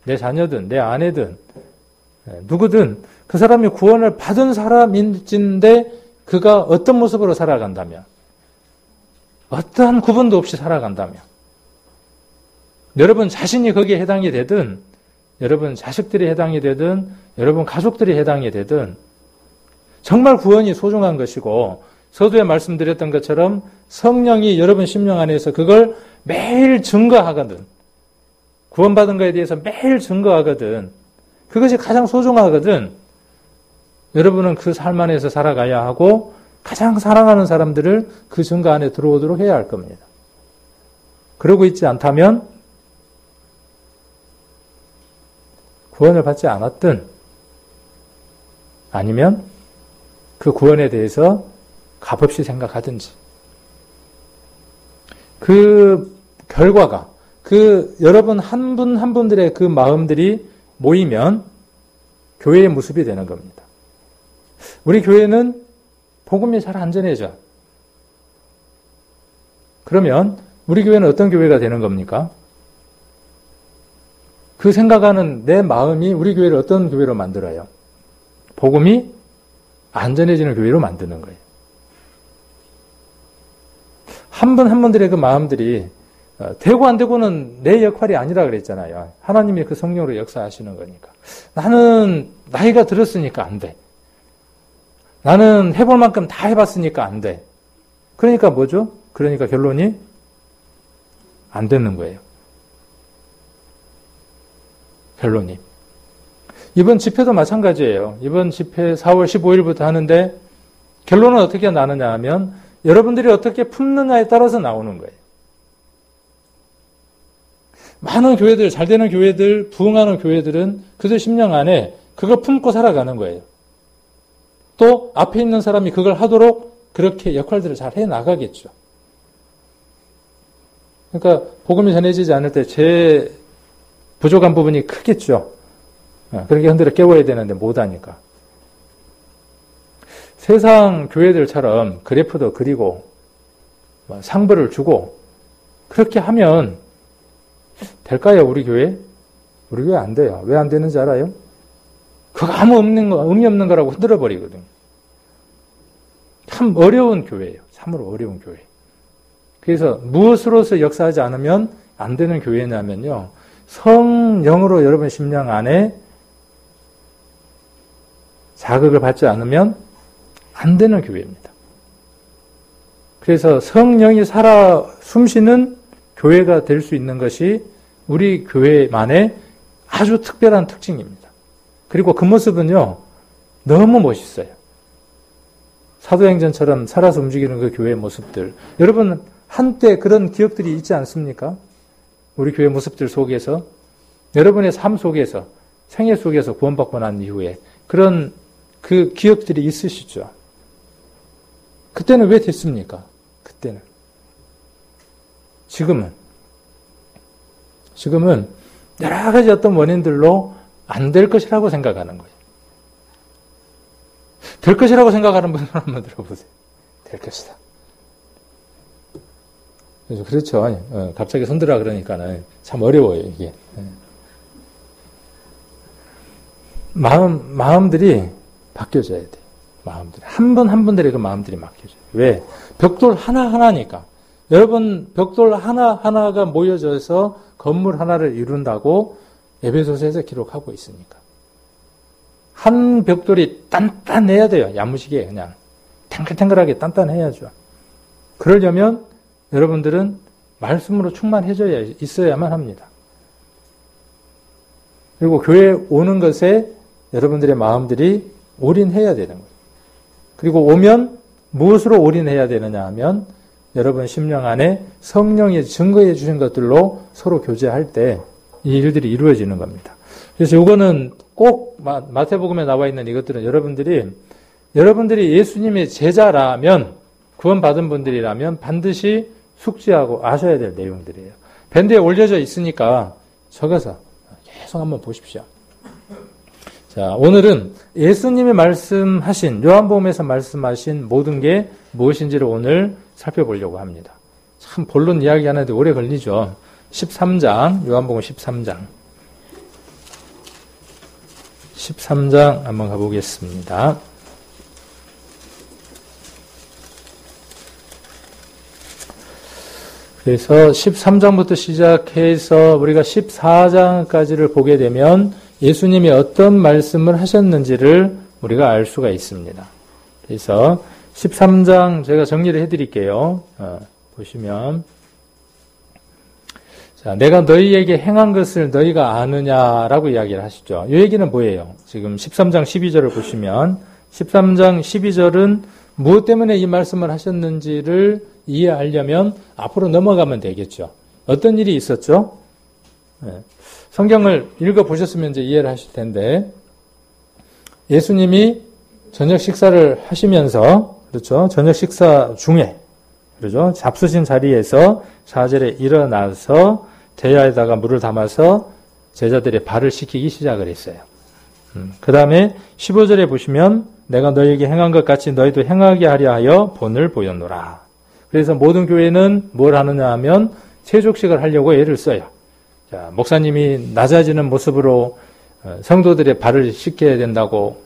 내 자녀든 내 아내든 누구든 그 사람이 구원을 받은 사람인데 그가 어떤 모습으로 살아간다면 어떠한 구분도 없이 살아간다면 여러분 자신이 거기에 해당이 되든 여러분 자식들이 해당이 되든 여러분 가족들이 해당이 되든 정말 구원이 소중한 것이고 서두에 말씀드렸던 것처럼 성령이 여러분 심령 안에서 그걸 매일 증거하거든. 구원받은 것에 대해서 매일 증거하거든. 그것이 가장 소중하거든. 여러분은 그 삶 안에서 살아가야 하고 가장 사랑하는 사람들을 그 증거 안에 들어오도록 해야 할 겁니다. 그러고 있지 않다면 구원을 받지 않았든 아니면 그 구원에 대해서 값없이 생각하든지 그 결과가 그 여러분 한 분 한 분들의 그 마음들이 모이면 교회의 모습이 되는 겁니다. 우리 교회는 복음이 잘 안 전해져. 그러면 우리 교회는 어떤 교회가 되는 겁니까? 그 생각하는 내 마음이 우리 교회를 어떤 교회로 만들어요? 복음이 안 전해지는 교회로 만드는 거예요. 한 분 한 분들의 그 마음들이 되고 안 되고는 내 역할이 아니라 그랬잖아요. 하나님이 그 성령으로 역사하시는 거니까. 나는 나이가 들었으니까 안 돼. 나는 해볼 만큼 다 해봤으니까 안 돼. 그러니까 뭐죠? 그러니까 결론이 안 되는 거예요. 결론이. 이번 집회도 마찬가지예요. 이번 집회 4월 15일부터 하는데 결론은 어떻게 나느냐 하면 여러분들이 어떻게 품느냐에 따라서 나오는 거예요. 많은 교회들, 잘 되는 교회들, 부흥하는 교회들은 그들 심령 안에 그걸 품고 살아가는 거예요. 또 앞에 있는 사람이 그걸 하도록 그렇게 역할들을 잘 해나가겠죠. 그러니까 복음이 전해지지 않을 때 제 부족한 부분이 크겠죠. 그렇게 흔들어 깨워야 되는데 못하니까. 세상 교회들처럼 그래프도 그리고 상부를 주고 그렇게 하면 될까요, 우리 교회? 우리 교회 안 돼요. 왜 안 되는지 알아요? 그거 아무 의미 없는 거라고 흔들어 버리거든요. 참 어려운 교회예요. 참으로 어려운 교회. 그래서 무엇으로서 역사하지 않으면 안 되는 교회냐면요. 성령으로 여러분 심령 안에 자극을 받지 않으면 안 되는 교회입니다. 그래서 성령이 살아 숨쉬는 교회가 될 수 있는 것이 우리 교회만의 아주 특별한 특징입니다. 그리고 그 모습은요, 너무 멋있어요. 사도행전처럼 살아서 움직이는 그 교회의 모습들. 여러분, 한때 그런 기억들이 있지 않습니까? 우리 교회 모습들 속에서, 여러분의 삶 속에서, 생애 속에서 구원받고 난 이후에 그런 그 기억들이 있으시죠? 그때는 왜 됐습니까? 그때는. 지금은 여러 가지 어떤 원인들로 안 될 것이라고 생각하는 거예요. 될 것이라고 생각하는 분들 한번 들어보세요. 될 것이다. 그래서 그렇죠. 갑자기 손들어 그러니까는 참 어려워요, 이게. 마음들이 바뀌어져야 돼. 마음들이. 한 분 한 분들의 그 마음들이 바뀌어져요. 왜? 벽돌 하나하나니까. 여러분, 벽돌 하나하나가 모여져서 건물 하나를 이룬다고 에베소서에서 기록하고 있으니까. 한 벽돌이 단단해야 돼요. 야무지게 그냥. 탱글탱글하게 단단해야죠. 그러려면 여러분들은 말씀으로 충만해져야 있어야만 합니다. 그리고 교회에 오는 것에 여러분들의 마음들이 올인해야 되는 거예요. 그리고 오면 무엇으로 올인해야 되느냐 하면 여러분 심령 안에 성령이 증거해 주신 것들로 서로 교제할 때 이 일들이 이루어지는 겁니다. 그래서 이거는 꼭 마태복음에 나와 있는 이것들은 여러분들이 예수님의 제자라면 구원받은 분들이라면 반드시 숙지하고 아셔야 될 내용들이에요. 밴드에 올려져 있으니까 적어서 계속 한번 보십시오. 자, 오늘은 예수님이 말씀하신, 요한복음에서 말씀하신 모든 게 무엇인지를 오늘 살펴보려고 합니다. 참 본론 이야기하는데 오래 걸리죠. 13장, 요한복음 13장. 13장 한번 가보겠습니다. 그래서 13장부터 시작해서 우리가 14장까지를 보게 되면 예수님이 어떤 말씀을 하셨는지를 우리가 알 수가 있습니다. 그래서 13장 제가 정리를 해드릴게요. 보시면 자, 내가 너희에게 행한 것을 너희가 아느냐라고 이야기를 하시죠. 이 얘기는 뭐예요? 지금 13장 12절을 보시면 13장 12절은 무엇 때문에 이 말씀을 하셨는지를 이해하려면 앞으로 넘어가면 되겠죠. 어떤 일이 있었죠? 성경을 읽어보셨으면 이제 이해를 하실 텐데 예수님이 저녁 식사를 하시면서 그렇죠. 저녁 식사 중에 그렇죠. 잡수신 자리에서 4절에 일어나서 대야에다가 물을 담아서 제자들의 발을 씻기기 시작을 했어요. 그 다음에 15절에 보시면 내가 너희에게 행한 것 같이 너희도 행하게 하려 하여 본을 보였노라. 그래서 모든 교회는 뭘 하느냐 하면 세족식을 하려고 애를 써요. 자, 목사님이 낮아지는 모습으로 성도들의 발을 씻겨야 된다고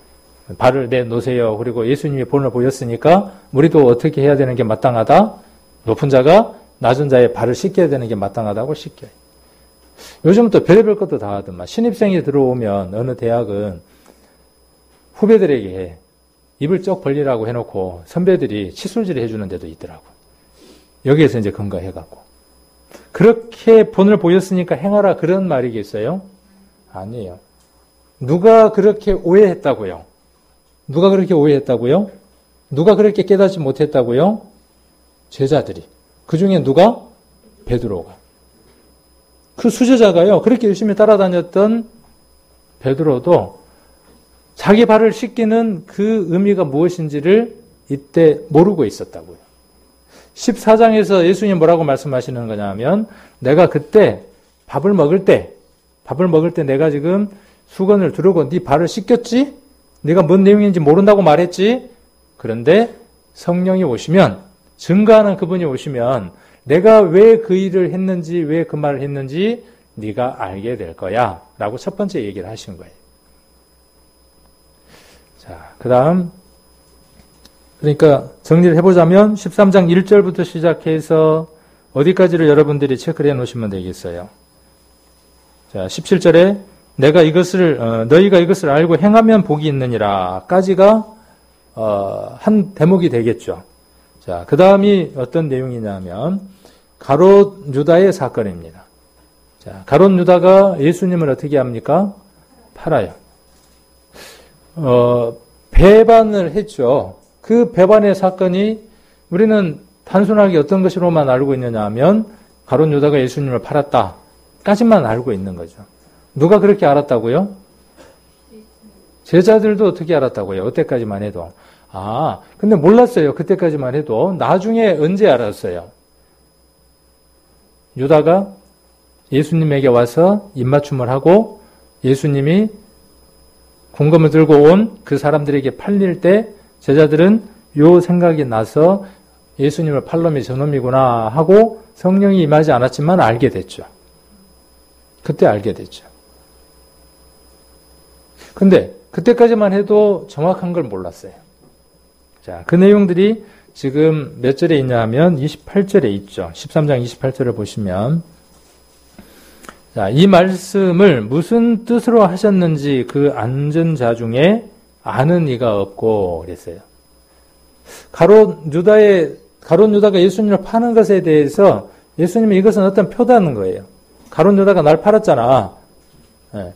발을 내놓으세요. 그리고 예수님이 본을 보였으니까 우리도 어떻게 해야 되는 게 마땅하다? 높은 자가 낮은 자의 발을 씻겨야 되는 게 마땅하다고 씻겨요. 요즘 또 별의별 것도 다 하더만. 신입생이 들어오면 어느 대학은 후배들에게 입을 쩍 벌리라고 해놓고 선배들이 칫솔질을 해주는 데도 있더라고. 여기에서 이제 근거해갖고. 그렇게 본을 보였으니까 행하라 그런 말이겠어요? 아니에요. 누가 그렇게 오해했다고요? 누가 그렇게 오해했다고요? 누가 그렇게 깨닫지 못했다고요? 제자들이. 그 중에 누가? 베드로가. 그 수제자가요. 그렇게 열심히 따라다녔던 베드로도 자기 발을 씻기는 그 의미가 무엇인지를 이때 모르고 있었다고요. 14장에서 예수님 뭐라고 말씀하시는 거냐면 내가 그때 밥을 먹을 때 내가 지금 수건을 두르고 네 발을 씻겼지? 네가 뭔 내용인지 모른다고 말했지? 그런데 성령이 오시면 증거하는 그분이 오시면 내가 왜 그 일을 했는지 왜 그 말을 했는지 네가 알게 될 거야 라고 첫 번째 얘기를 하신 거예요. 자, 그 다음 그러니까 정리를 해보자면 13장 1절부터 시작해서 어디까지를 여러분들이 체크를 해놓으시면 되겠어요. 자, 17절에 내가 너희가 이것을 알고 행하면 복이 있느니라 까지가 한 대목이 되겠죠. 자, 그 다음이 어떤 내용이냐면 가롯 유다의 사건입니다. 자, 가롯 유다가 예수님을 어떻게 합니까? 팔아요. 배반을 했죠. 그 배반의 사건이 우리는 단순하게 어떤 것으로만 알고 있느냐 하면 가롯 유다가 예수님을 팔았다까지만 알고 있는 거죠. 누가 그렇게 알았다고요? 제자들도 어떻게 알았다고요? 그때까지만 해도. 근데 몰랐어요. 그때까지만 해도. 나중에 언제 알았어요? 유다가 예수님에게 와서 입맞춤을 하고 예수님이 궁금을 들고 온 그 사람들에게 팔릴 때 제자들은 요 생각이 나서 예수님을 팔 놈이 저놈이구나 하고 성령이 임하지 않았지만 알게 됐죠. 그때 알게 됐죠. 근데 그때까지만 해도 정확한 걸 몰랐어요. 자, 그 내용들이 지금 몇 절에 있냐 하면 28절에 있죠. 13장 28절을 보시면 자, 이 말씀을 무슨 뜻으로 하셨는지 그 앉은 자 중에 아는 이가 없고 그랬어요. 가롯 유다가 예수님을 파는 것에 대해서 예수님이 이것은 어떤 표다는 거예요. 가롯 유다가 날 팔았잖아. 네.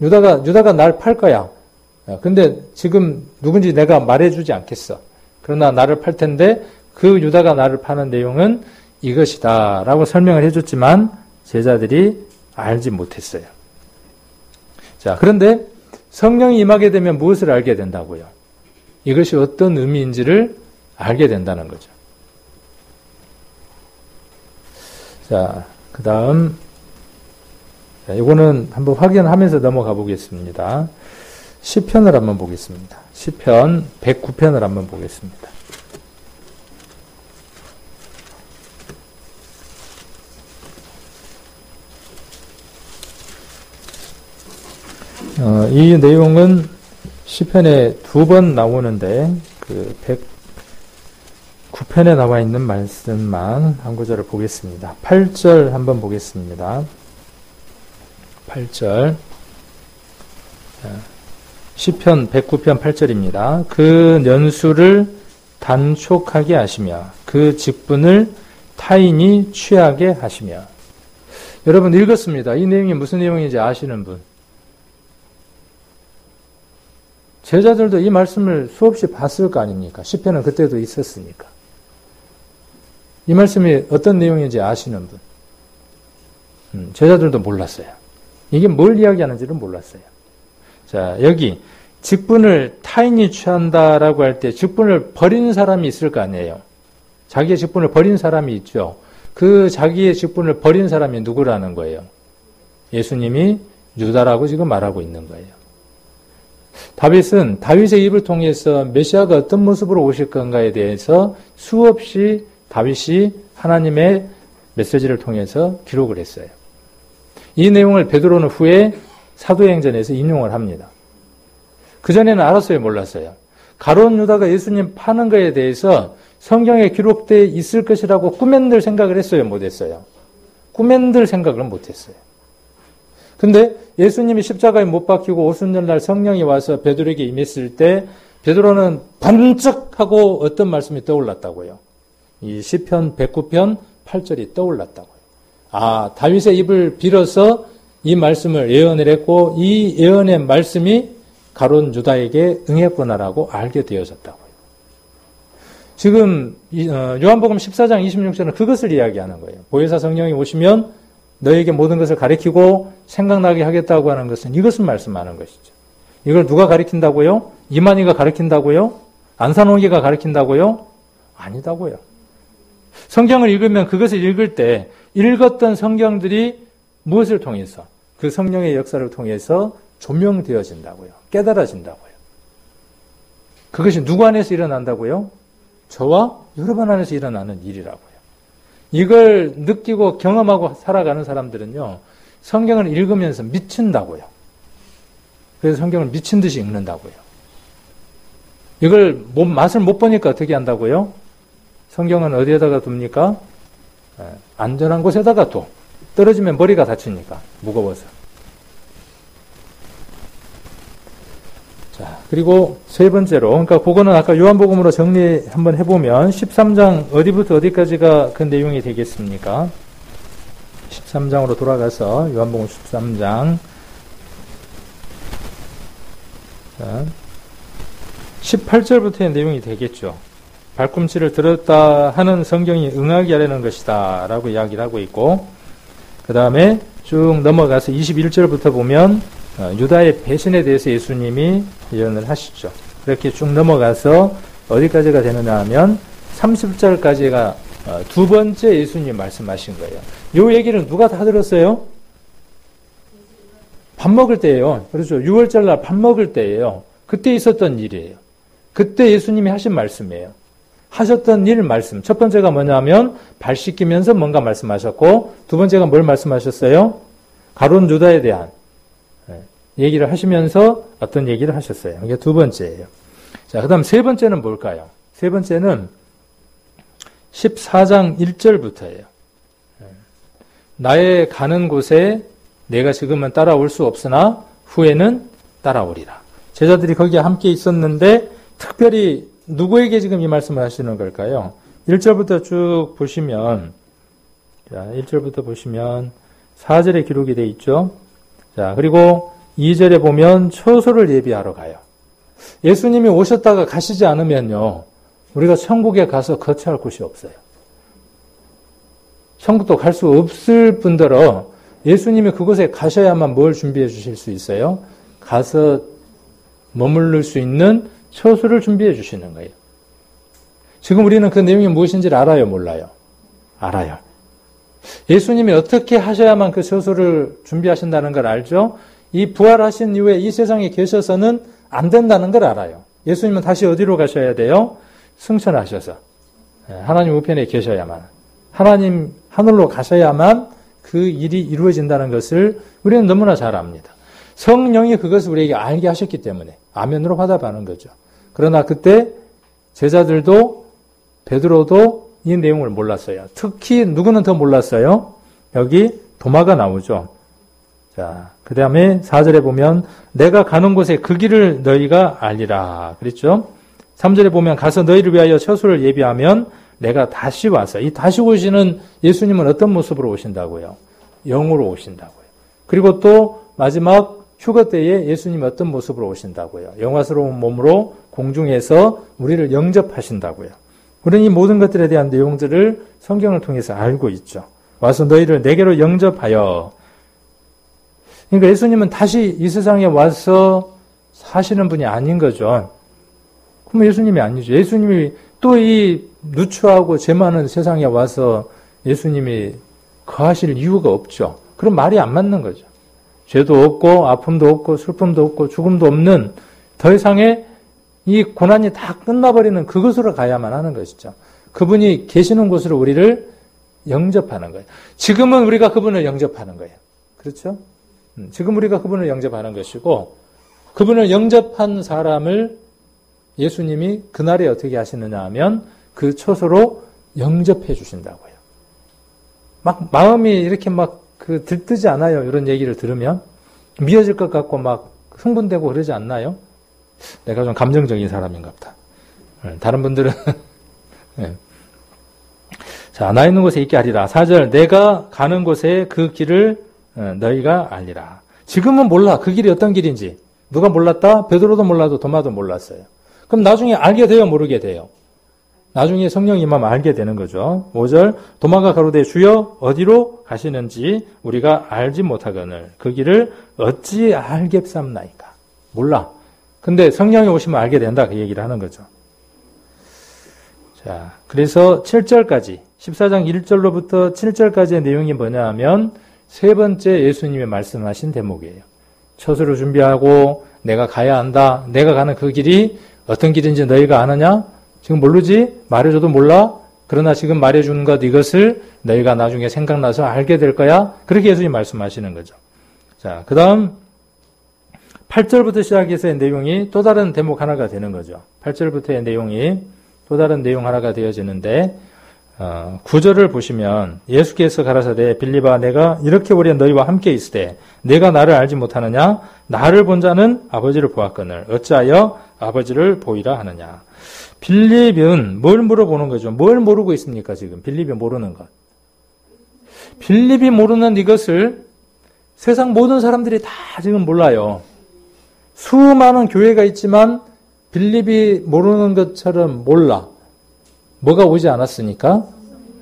유다가 날 팔 거야. 근데 지금 누군지 내가 말해주지 않겠어. 그러나 나를 팔 텐데 그 유다가 나를 파는 내용은 이것이다 라고 설명을 해줬지만 제자들이 알지 못했어요. 자, 그런데 성령이 임하게 되면 무엇을 알게 된다고요? 이것이 어떤 의미인지를 알게 된다는 거죠. 자, 그 다음 이거는 한번 확인하면서 넘어가 보겠습니다. 시편을 한번 보겠습니다. 시편 109편을 한번 보겠습니다. 이 내용은 시편에 2번 나오는데 그 6편에 나와 있는 말씀만 한 구절을 보겠습니다. 8절 한번 보겠습니다. 8절. 시편 109편 8절입니다. 그 년수를 단촉하게 하시며 그 직분을 타인이 취하게 하시며. 여러분 읽었습니다. 이 내용이 무슨 내용인지 아시는 분? 제자들도 이 말씀을 수없이 봤을 거 아닙니까? 시편은 그때도 있었으니까. 이 말씀이 어떤 내용인지 아시는 분? 제자들도 몰랐어요. 이게 뭘 이야기하는지를 몰랐어요. 자, 여기 직분을 타인이 취한다라고 할 때 직분을 버린 사람이 있을 거 아니에요. 자기의 직분을 버린 사람이 있죠. 그 자기의 직분을 버린 사람이 누구라는 거예요? 예수님이 유다라고 지금 말하고 있는 거예요. 다윗은 다윗의 입을 통해서 메시아가 어떤 모습으로 오실 건가에 대해서 수없이 다윗이 하나님의 메시지를 통해서 기록을 했어요. 이 내용을 베드로는 후에 사도행전에서 인용을 합니다. 그전에는 알았어요, 몰랐어요? 가룟 유다가 예수님 파는 거에 대해서 성경에 기록되어 있을 것이라고 꿈엔들 생각을 했어요, 못했어요? 꿈엔들 생각을 못했어요. 근데 예수님이 십자가에 못 박히고 오순절날 성령이 와서 베드로에게 임했을 때 베드로는 번쩍하고 어떤 말씀이 떠올랐다고요? 이 시편 109편 8절이 떠올랐다고요. 아, 다윗의 입을 빌어서 이 말씀을 예언을 했고 이 예언의 말씀이 가룟 유다에게 응했구나라고 알게 되어졌다고요. 지금 요한복음 14장 26절은 그것을 이야기하는 거예요. 보혜사 성령이 오시면 너에게 모든 것을 가리키고 생각나게 하겠다고 하는 것은 이것을 말씀하는 것이죠. 이걸 누가 가리킨다고요? 이만희가 가리킨다고요? 안산홍기가 가리킨다고요? 아니다고요. 성경을 읽으면 그것을 읽을 때 읽었던 성경들이 무엇을 통해서? 그 성령의 역사를 통해서 조명되어진다고요. 깨달아진다고요. 그것이 누구 안에서 일어난다고요? 저와 여러분 안에서 일어나는 일이라고요. 이걸 느끼고 경험하고 살아가는 사람들은요, 성경을 읽으면서 미친다고요. 그래서 성경을 미친 듯이 읽는다고요. 이걸 맛을 못 보니까 어떻게 한다고요? 성경은 어디에다가 둡니까? 안전한 곳에다가 둬. 떨어지면 머리가 다치니까, 무거워서. 자, 그리고 세 번째로, 그러니까 그거는 아까 요한복음으로 정리 한번 해보면 13장 어디부터 어디까지가 그 내용이 되겠습니까? 13장으로 돌아가서 요한복음 13장 18절부터의 내용이 되겠죠. 발꿈치를 들었다 하는 성경이 응하게 하려는 것이다 라고 이야기를 하고 있고, 그 다음에 쭉 넘어가서 21절부터 보면 유다의 배신에 대해서 예수님이 예언을 하시죠. 그렇게 쭉 넘어가서 어디까지가 되느냐 하면 30절까지가 두 번째 예수님이 말씀하신 거예요. 이 얘기를 누가 다 들었어요? 밥 먹을 때예요. 그렇죠. 6월절 날 밥 먹을 때예요. 그때 있었던 일이에요. 그때 예수님이 하신 말씀이에요. 하셨던 일 말씀. 첫 번째가 뭐냐면 발 씻기면서 뭔가 말씀하셨고, 두 번째가 뭘 말씀하셨어요? 가룟 유다에 대한 얘기를 하시면서 어떤 얘기를 하셨어요. 이게 두 번째예요. 자, 그 다음 세 번째는 뭘까요? 세 번째는 14장 1절부터예요. 나의 가는 곳에 내가 지금은 따라올 수 없으나 후에는 따라오리라. 제자들이 거기에 함께 있었는데 특별히 누구에게 지금 이 말씀을 하시는 걸까요? 1절부터 쭉 보시면, 자, 1절부터 보시면 4절에 기록이 되어 있죠. 자, 그리고 2절에 보면 처소를 예비하러 가요. 예수님이 오셨다가 가시지 않으면요, 우리가 천국에 가서 거처할 곳이 없어요. 천국도 갈 수 없을 뿐더러 예수님이 그곳에 가셔야만 뭘 준비해 주실 수 있어요? 가서 머무를 수 있는 처소를 준비해 주시는 거예요. 지금 우리는 그 내용이 무엇인지를 알아요, 몰라요? 알아요. 예수님이 어떻게 하셔야만 그 처소를 준비하신다는 걸 알죠? 이 부활하신 이후에 이 세상에 계셔서는 안 된다는 걸 알아요. 예수님은 다시 어디로 가셔야 돼요? 승천하셔서 하나님 우편에 계셔야만, 하나님 하늘로 가셔야만 그 일이 이루어진다는 것을 우리는 너무나 잘 압니다. 성령이 그것을 우리에게 알게 하셨기 때문에 아멘으로 화답하는 거죠. 그러나 그때 제자들도 베드로도 이 내용을 몰랐어요. 특히 누구는 더 몰랐어요? 여기 도마가 나오죠. 자, 그 다음에 4절에 보면 내가 가는 곳에 그 길을 너희가 알리라 그랬죠. 3절에 보면 가서 너희를 위하여 처소를 예비하면 내가 다시 와서, 이 다시 오시는 예수님은 어떤 모습으로 오신다고요? 영으로 오신다고요. 그리고 또 마지막 휴거 때에 예수님이 어떤 모습으로 오신다고요? 영화스러운 몸으로 공중에서 우리를 영접하신다고요. 우리는 이 모든 것들에 대한 내용들을 성경을 통해서 알고 있죠. 와서 너희를 내게로 영접하여. 그러니까 예수님은 다시 이 세상에 와서 사시는 분이 아닌 거죠. 그럼 예수님이 아니죠. 예수님이 또 이 누추하고 죄 많은 세상에 와서 예수님이 거하실 이유가 없죠. 그럼 말이 안 맞는 거죠. 죄도 없고 아픔도 없고 슬픔도 없고 죽음도 없는 더 이상의 이 고난이 다 끝나버리는 그곳으로 가야만 하는 것이죠. 그분이 계시는 곳으로 우리를 영접하는 거예요. 지금은 우리가 그분을 영접하는 거예요. 그렇죠? 지금 우리가 그분을 영접하는 것이고 그분을 영접한 사람을 예수님이 그날에 어떻게 하시느냐 하면 그 처소로 영접해 주신다고요. 막 마음이 이렇게 막 들뜨지 않아요. 이런 얘기를 들으면 미어질 것 같고 막 흥분되고 그러지 않나요? 내가 좀 감정적인 사람인가 보다. 다른 분들은 네. 자, 나 있는 곳에 있게 하리라. 4절 내가 가는 곳에 그 길을 너희가 알리라. 지금은 몰라. 그 길이 어떤 길인지. 누가 몰랐다? 베드로도 몰라도 도마도 몰랐어요. 그럼 나중에 알게 돼요? 모르게 돼요? 나중에 성령이 임하면 알게 되는 거죠. 5절 도마가 가로되 주여 어디로 가시는지 우리가 알지 못하거늘 그 길을 어찌 알겠삼나이까. 몰라. 근데 성령이 오시면 알게 된다. 그 얘기를 하는 거죠. 자, 그래서 7절까지 14장 1절로부터 7절까지의 내용이 뭐냐 하면 세 번째 예수님이 말씀하신 대목이에요. 처소를 준비하고 내가 가야 한다. 내가 가는 그 길이 어떤 길인지 너희가 아느냐? 지금 모르지? 말해줘도 몰라? 그러나 지금 말해주는 것 이것을 너희가 나중에 생각나서 알게 될 거야? 그렇게 예수님이 말씀하시는 거죠. 자, 그 다음 8절부터 시작해서의 내용이 또 다른 대목 하나가 되는 거죠. 8절부터의 내용이 또 다른 내용 하나가 되어지는데 9절을 보시면 예수께서 가라사대 빌립아 내가 이렇게 오래 너희와 함께 있을 때 내가 나를 알지 못하느냐 나를 본 자는 아버지를 보았거늘 어찌하여 아버지를 보이라 하느냐. 빌립은 뭘 물어보는 거죠? 뭘 모르고 있습니까 지금? 빌립이 모르는 것. 빌립이 모르는 이것을 세상 모든 사람들이 다 지금 몰라요. 수많은 교회가 있지만 빌립이 모르는 것처럼 몰라. 뭐가 오지 않았으니까?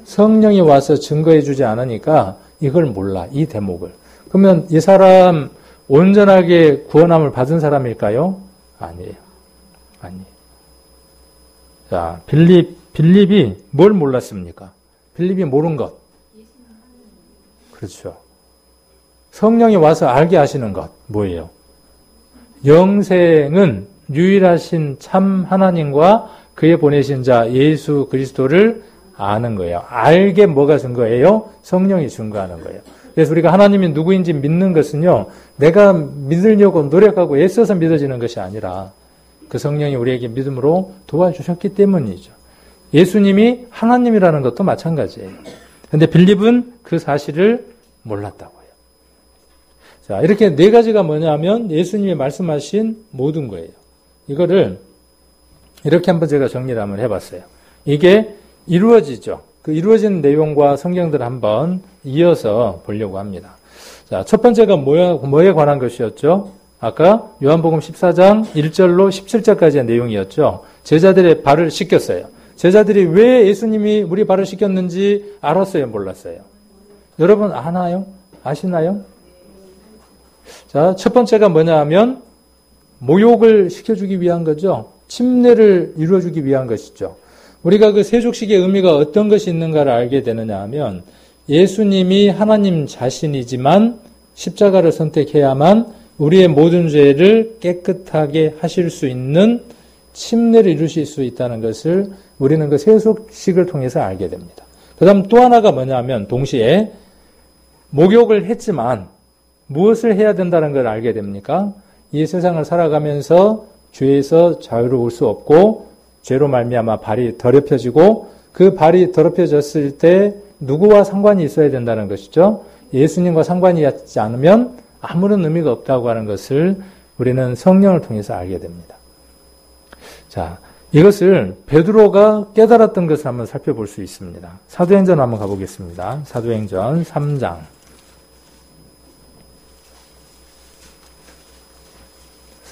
성령이 와서 증거해 주지 않으니까 이걸 몰라. 이 대목을. 그러면 이 사람 온전하게 구원함을 받은 사람일까요? 아니에요. 아니에요. 자, 빌립이 뭘 몰랐습니까? 빌립이 모르는 것. 그렇죠. 성령이 와서 알게 하시는 것. 뭐예요? 영생은 유일하신 참 하나님과 그의 보내신 자 예수 그리스도를 아는 거예요. 알게 뭐가 증거예요? 성령이 증거하는 거예요. 그래서 우리가 하나님이 누구인지 믿는 것은요, 내가 믿으려고 노력하고 애써서 믿어지는 것이 아니라 그 성령이 우리에게 믿음으로 도와주셨기 때문이죠. 예수님이 하나님이라는 것도 마찬가지예요. 그런데 빌립은 그 사실을 몰랐다고요. 자, 이렇게 네 가지가 뭐냐면 예수님이 말씀하신 모든 거예요. 이거를 이렇게 한번 제가 정리를 한번 해봤어요. 이게 이루어지죠. 그 이루어진 내용과 성경들을 한번 이어서 보려고 합니다. 자, 첫 번째가 뭐에 관한 것이었죠? 아까 요한복음 14장 1절로 17절까지의 내용이었죠. 제자들의 발을 씻겼어요. 제자들이 왜 예수님이 우리 발을 씻겼는지 알았어요? 몰랐어요? 여러분 아나요? 아시나요? 자, 첫 번째가 뭐냐 하면 모욕을 시켜주기 위한 거죠. 침례를 이루어주기 위한 것이죠. 우리가 그 세족식의 의미가 어떤 것이 있는가를 알게 되느냐 하면 예수님이 하나님 자신이지만 십자가를 선택해야만 우리의 모든 죄를 깨끗하게 하실 수 있는 침례를 이루실 수 있다는 것을 우리는 그 세속식을 통해서 알게 됩니다. 그 다음 또 하나가 뭐냐면 동시에 목욕을 했지만 무엇을 해야 된다는 걸 알게 됩니까? 이 세상을 살아가면서 죄에서 자유로울 수 없고 죄로 말미암아 발이 더럽혀지고 그 발이 더럽혀졌을 때 누구와 상관이 있어야 된다는 것이죠. 예수님과 상관이 있지 않으면 아무런 의미가 없다고 하는 것을 우리는 성령을 통해서 알게 됩니다. 자, 이것을 베드로가 깨달았던 것을 한번 살펴볼 수 있습니다. 사도행전 한번 가보겠습니다. 사도행전 3장.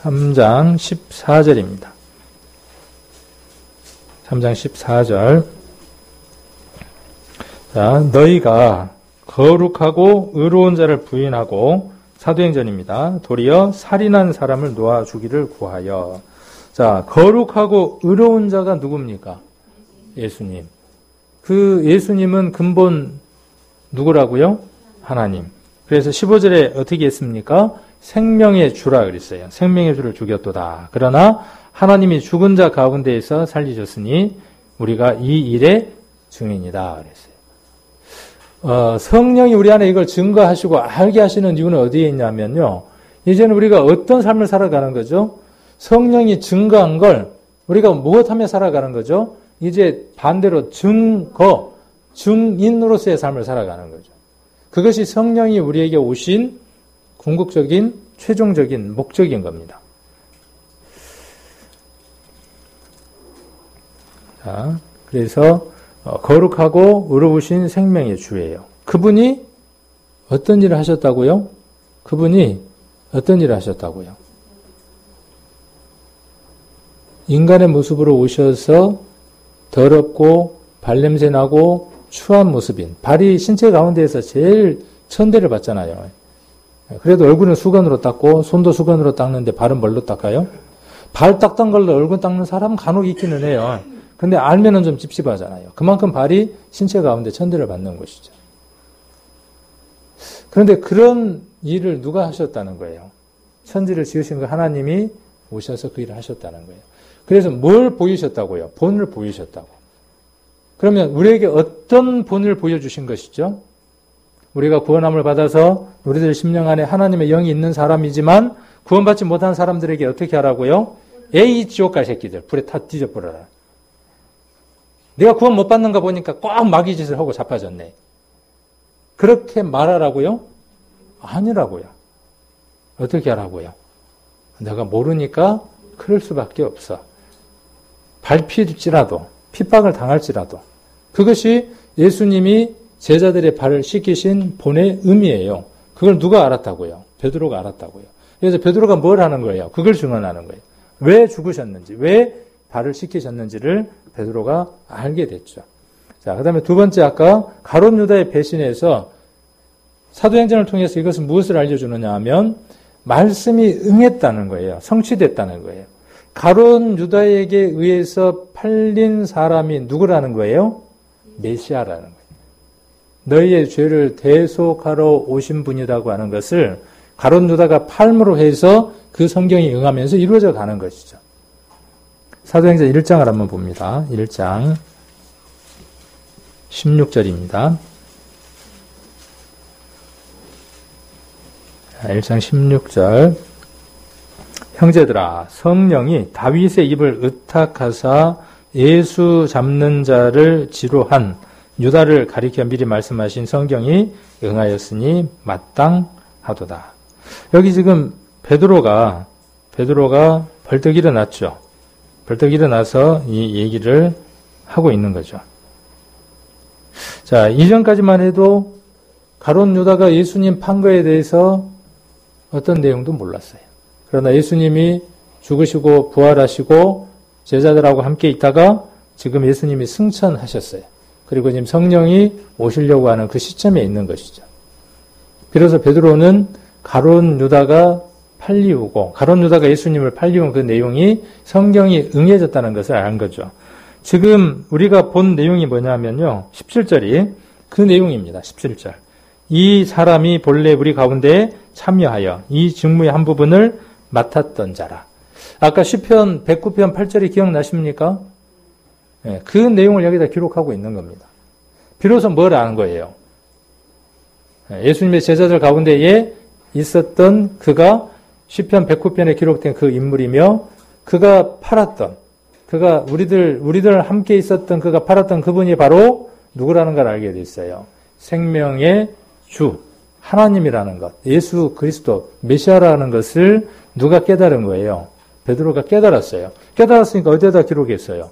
3장 14절입니다. 3장 14절. 자, 너희가 거룩하고 의로운 자를 부인하고, 사도행전입니다. 도리어 살인한 사람을 놓아주기를 구하여. 자, 거룩하고 의로운 자가 누굽니까? 예수님. 그 예수님은 근본 누구라고요? 하나님. 그래서 15절에 어떻게 했습니까? 생명의 주라 그랬어요. 생명의 주를 죽였도다. 그러나 하나님이 죽은 자 가운데에서 살리셨으니 우리가 이 일의 증인이다 그랬어요. 성령이 우리 안에 이걸 증거하시고 알게 하시는 이유는 어디에 있냐면요. 이제는 우리가 어떤 삶을 살아가는 거죠? 성령이 증거한 걸 우리가 무엇하며 살아가는 거죠? 이제 반대로 증인으로서의 삶을 살아가는 거죠. 그것이 성령이 우리에게 오신 궁극적인 최종적인 목적인 겁니다. 자, 그래서 거룩하고 의로우신 생명의 주예요. 그분이 어떤 일을 하셨다고요? 그분이 어떤 일을 하셨다고요? 인간의 모습으로 오셔서 더럽고 발냄새 나고 추한 모습인, 발이 신체 가운데에서 제일 천대를 받잖아요. 그래도 얼굴은 수건으로 닦고 손도 수건으로 닦는데 발은 뭘로 닦아요? 발 닦던 걸로 얼굴 닦는 사람은 간혹 있기는 해요. 근데 알면은 좀 찝찝하잖아요. 그만큼 발이 신체 가운데 천대를 받는 것이죠. 그런데 그런 일을 누가 하셨다는 거예요? 천지를 지으신 그 하나님이 오셔서 그 일을 하셨다는 거예요. 그래서 뭘 보이셨다고요? 본을 보이셨다고. 그러면 우리에게 어떤 본을 보여주신 것이죠? 우리가 구원함을 받아서 우리들 심령 안에 하나님의 영이 있는 사람이지만 구원받지 못한 사람들에게 어떻게 하라고요? 에이 지옥갈 새끼들 불에 타 뒤져버려라. 내가 구원 못 받는가 보니까 꼭 마귀 짓을 하고 자빠졌네. 그렇게 말하라고요? 아니라고요. 어떻게 하라고요? 내가 모르니까 그럴 수밖에 없어. 밟힐지라도 핍박을 당할지라도 그것이 예수님이 제자들의 발을 씻기신 본의 의미예요. 그걸 누가 알았다고요? 베드로가 알았다고요. 그래서 베드로가 뭘 하는 거예요? 그걸 증언하는 거예요. 왜 죽으셨는지, 왜 발을 씻기셨는지를 베드로가 알게 됐죠. 자, 그 다음에 두 번째 아까 가룟 유다의 배신에서 사도행전을 통해서 이것은 무엇을 알려주느냐 하면 말씀이 응했다는 거예요. 성취됐다는 거예요. 가룟 유다에게 의해서 팔린 사람이 누구라는 거예요? 메시아라는 거예요. 너희의 죄를 대속하러 오신 분이라고 하는 것을 가룟 유다가 팔므로 해서 그 성경이 응하면서 이루어져 가는 것이죠. 사도행전 1장을 한번 봅니다. 1장 16절입니다. 1장 16절 형제들아 성령이 다윗의 입을 의탁하사 예수 잡는 자를 지로한 유다를 가리켜 미리 말씀하신 성경이 응하였으니 마땅하도다. 여기 지금 베드로가 벌떡 일어났죠. 벌떡 일어나서 이 얘기를 하고 있는 거죠. 자, 이전까지만 해도 가룟 유다가 예수님 판 거에 대해서 어떤 내용도 몰랐어요. 그러나 예수님이 죽으시고 부활하시고 제자들하고 함께 있다가 지금 예수님이 승천하셨어요. 그리고 지금 성령이 오시려고 하는 그 시점에 있는 것이죠. 그래서 베드로는 가룟 유다가 팔리우고 가룟 유다가 예수님을 팔리운 그 내용이 성경이 응해졌다는 것을 안 거죠. 지금 우리가 본 내용이 뭐냐면요. 17절이 그 내용입니다. 17절. 이 사람이 본래 우리 가운데 참여하여 이 직무의 한 부분을 맡았던 자라. 아까 시편 109편 8절이 기억나십니까? 네, 그 내용을 여기다 기록하고 있는 겁니다. 비로소 뭘 아는 거예요? 예수님의 제자들 가운데에 있었던 그가 시편 109편에 기록된 그 인물이며 그가 팔았던 그가 우리들 함께 있었던 그가 팔았던 그분이 바로 누구라는 걸 알게 됐어요. 생명의 주, 하나님이라는 것, 예수 그리스도, 메시아라는 것을 누가 깨달은 거예요? 베드로가 깨달았어요. 깨달았으니까 어디에다 기록했어요?